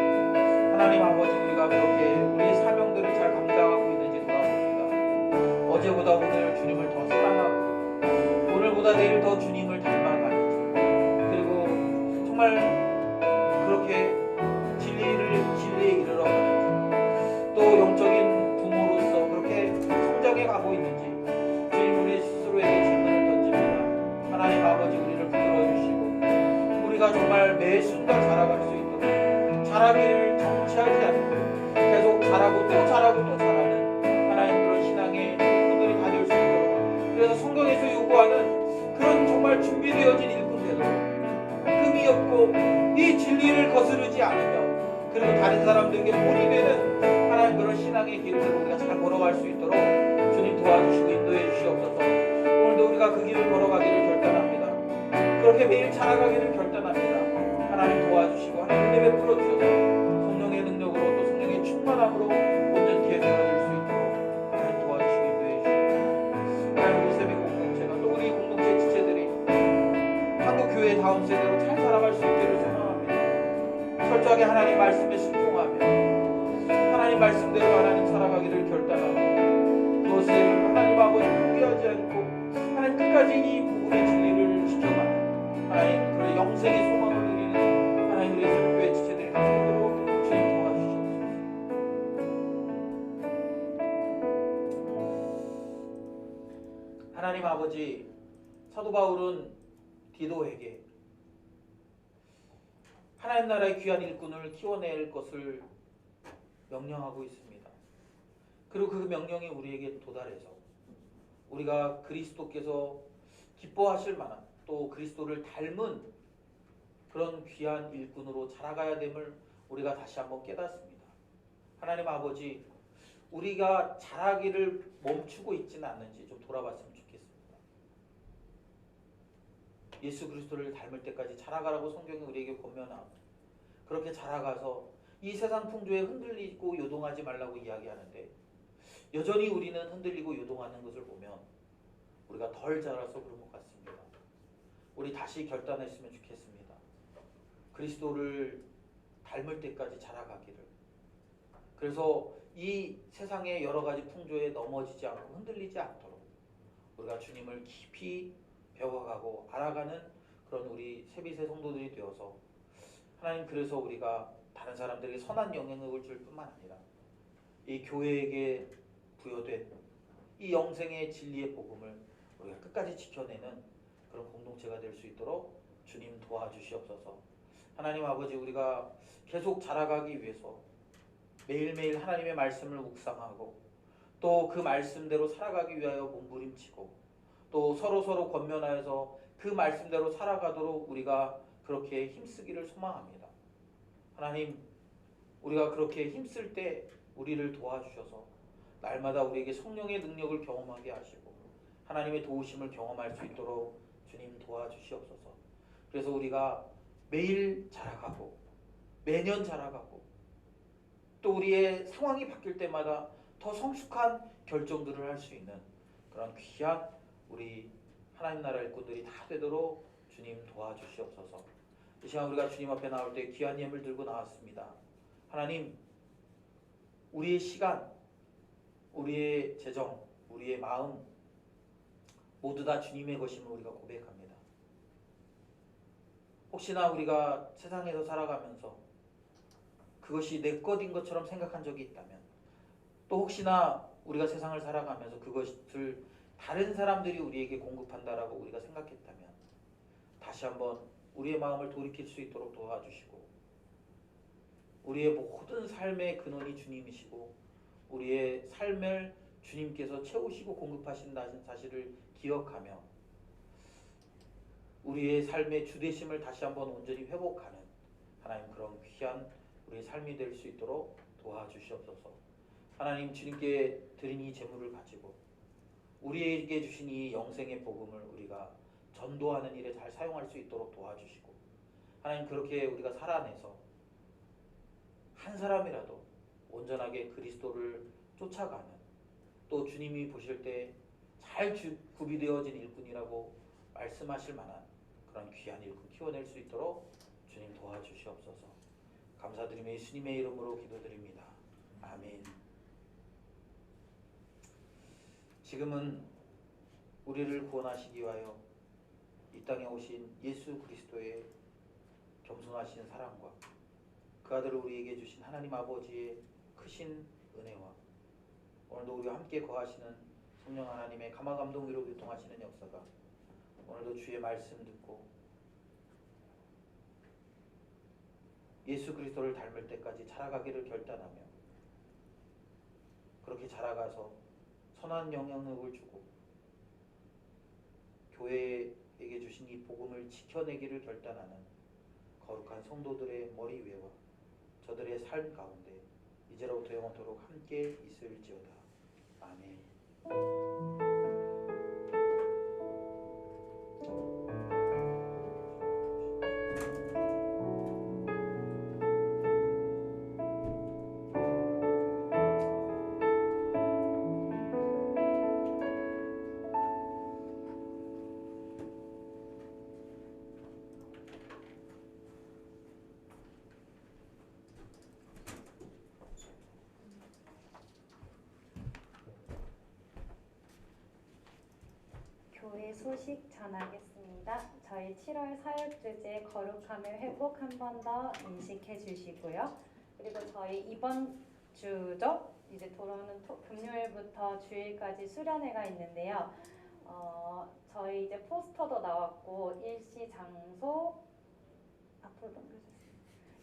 하나님 아버지, 우리가 그렇게 우리의 사명들을 잘 감당하고 있는지 돌아봅니다. 어제보다 오늘 주님을 더 사랑하고, 오늘보다 내일 더 주님을 닮아가는지, 그리고 정말 그렇게 진리에 이르러 가는지, 또 영적인 부모로서 그렇게 성장해 가고 있는지 주님, 우리 스스로에게 질문을 던집니다. 하나님 아버지, 우리를 붙들어 주시고 우리가 정말 매 순간 자라갈 수 있도록, 자라기를 정체하지 않고 계속 자라고 또 자라고 또 자라는 하나님 그런 신앙의 일꾼들이 다 될 수 있도록, 그래서 성경에서 요구하는 그런 정말 준비되어진 일꾼 되도록, 흠이 없고 이 진리를 거스르지 않으며, 그리고 다른 사람들에게 본이 되는 하나님 그런 신앙의 길을 우리가 잘 걸어갈 수 있도록 주님 도와주시고 인도해 주시옵소서. 오늘도 우리가 그 길을 걸어가기를 결단합니다. 그렇게 매일 자라가기를 결단합니다. 하나님 도와주시고 하나님 은혜 베풀어 주셔서 성령의 능력으로 또 성령의 충만함으로 온전히 되어질 수 있도록 하나님 도와주시고 인도해 주시고, 하나님 우리 세비 공동체가 또 우리 공동체 지체들이 한국 교회 다음 세대로 잘 살아갈 수 있기를 소망합니다. 철저하게 하나님 말씀에 순종하며 하나님 말씀대로 하나님 살아가기를 결단하고, 그것을 하나님 아버지 포기하지 않고 하나님 끝까지 이 복음의 진리를 지켜가는 하나님 그런 영생의 소망을 누리는 하나님 우리 새벽교회 지체들이 되도록 주님 도와주시옵소서. 하나님 아버지, 사도 바울은 디도에게 하나님 나라의 귀한 일꾼을 키워낼 것을 명령하고 있습니다. 그리고 그 명령이 우리에게 도달해서 우리가 그리스도께서 기뻐하실 만한, 또 그리스도를 닮은 그런 귀한 일꾼으로 자라가야 됨을 우리가 다시 한번 깨닫습니다. 하나님 아버지, 우리가 자라기를 멈추고 있지는 않는지 좀 돌아봤으면 좋겠습니다. 예수 그리스도를 닮을 때까지 자라가라고 성경이 우리에게 권면하고, 그렇게 자라가서 이 세상 풍조에 흔들리고 요동하지 말라고 이야기하는데, 여전히 우리는 흔들리고 요동하는 것을 보면 우리가 덜 자라서 그런 것 같습니다. 우리 다시 결단했으면 좋겠습니다. 그리스도를 닮을 때까지 자라가기를. 그래서 이 세상의 여러 가지 풍조에 넘어지지 않고 흔들리지 않도록 우리가 주님을 깊이 배워가고 알아가는 그런 우리 세비세 성도들이 되어서, 하나님 그래서 우리가 다른 사람들에게 선한 영향력을 줄 뿐만 아니라 이 교회에게 부여된 이 영생의 진리의 복음을 우리가 끝까지 지켜내는 그런 공동체가 될 수 있도록 주님 도와주시옵소서. 하나님 아버지, 우리가 계속 자라가기 위해서 매일매일 하나님의 말씀을 묵상하고 또 그 말씀대로 살아가기 위하여 몸부림치고 또 서로 권면하여서 그 말씀대로 살아가도록 우리가 그렇게 힘쓰기를 소망합니다. 하나님, 우리가 그렇게 힘쓸 때 우리를 도와주셔서 날마다 우리에게 성령의 능력을 경험하게 하시고 하나님의 도우심을 경험할 수 있도록 주님 도와주시옵소서. 그래서 우리가 매일 자라가고 매년 자라가고 또 우리의 상황이 바뀔 때마다 더 성숙한 결정들을 할 수 있는 그런 귀한 우리 하나님 나라 일꾼들이 다 되도록 주님 도와주시옵소서. 이 시간 우리가 주님 앞에 나올 때 귀한 예물 들고 나왔습니다. 하나님, 우리의 시간, 우리의 재정, 우리의 마음 모두 다 주님의 것임을 우리가 고백합니다. 혹시나 우리가 세상에서 살아가면서 그것이 내 것인 것처럼 생각한 적이 있다면, 또 혹시나 우리가 세상을 살아가면서 그것을 다른 사람들이 우리에게 공급한다라고 우리가 생각했다면 다시 한번 우리의 마음을 돌이킬 수 있도록 도와주시고, 우리의 모든 삶의 근원이 주님이시고 우리의 삶을 주님께서 채우시고 공급하신다는 사실을 기억하며 우리의 삶의 주되심을 다시 한번 온전히 회복하는 하나님 그런 귀한 우리의 삶이 될 수 있도록 도와주시옵소서. 하나님, 주님께 드린 이 재물을 가지고 우리에게 주신 이 영생의 복음을 우리가 전도하는 일에 잘 사용할 수 있도록 도와주시고, 하나님 그렇게 우리가 살아내서 한 사람이라도 온전하게 그리스도를 쫓아가는, 또 주님이 보실 때 잘 구비되어진 일꾼이라고 말씀하실 만한 그런 귀한 일꾼 키워낼 수 있도록 주님 도와주시옵소서. 감사드리며 예수님의 이름으로 기도드립니다. 아멘. 지금은 우리를 구원하시기 위하여 이 땅에 오신 예수 그리스도의 겸손하신 사랑과 그 아들을 우리에게 주신 하나님 아버지의 크신 은혜와 오늘도 우리와 함께 거하시는 성령 하나님의 감화 감동 위로 교통하시는 역사가 오늘도 주의 말씀 듣고 예수 그리스도를 닮을 때까지 자라가기를 결단하며 그렇게 자라가서 선한 영향력을 주고 교회에게 주신 이 복음을 지켜내기를 결단하는 거룩한 성도들의 머리 위와 저들의 삶 가운데 이제로부터 영원토록 함께 있을지어다. 아멘. 교회 소식 전하겠습니다. 저희 7월 사역 주제 거룩함을 회복 한 번 더 인식해 주시고요. 그리고 저희 이번 주죠. 이제 돌아오는 금요일부터 주일까지 수련회가 있는데요. 저희 이제 포스터도 나왔고 일시 장소 앞으로 넘겨주세요.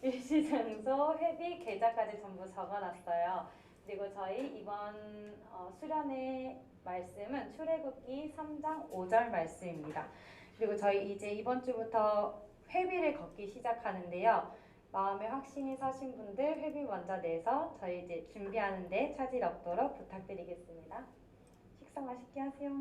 일시 장소, 회비, 계좌까지 전부 적어놨어요. 그리고 저희 이번 수련회 말씀은 출애굽기 3장 5절 말씀입니다. 그리고 저희 이제 이번 주부터 회비를 걷기 시작하는데요. 마음에 확신이 서신 분들 회비 먼저 내서 저희 이제 준비하는데 차질 없도록 부탁드리겠습니다. 식사 맛있게 하세요.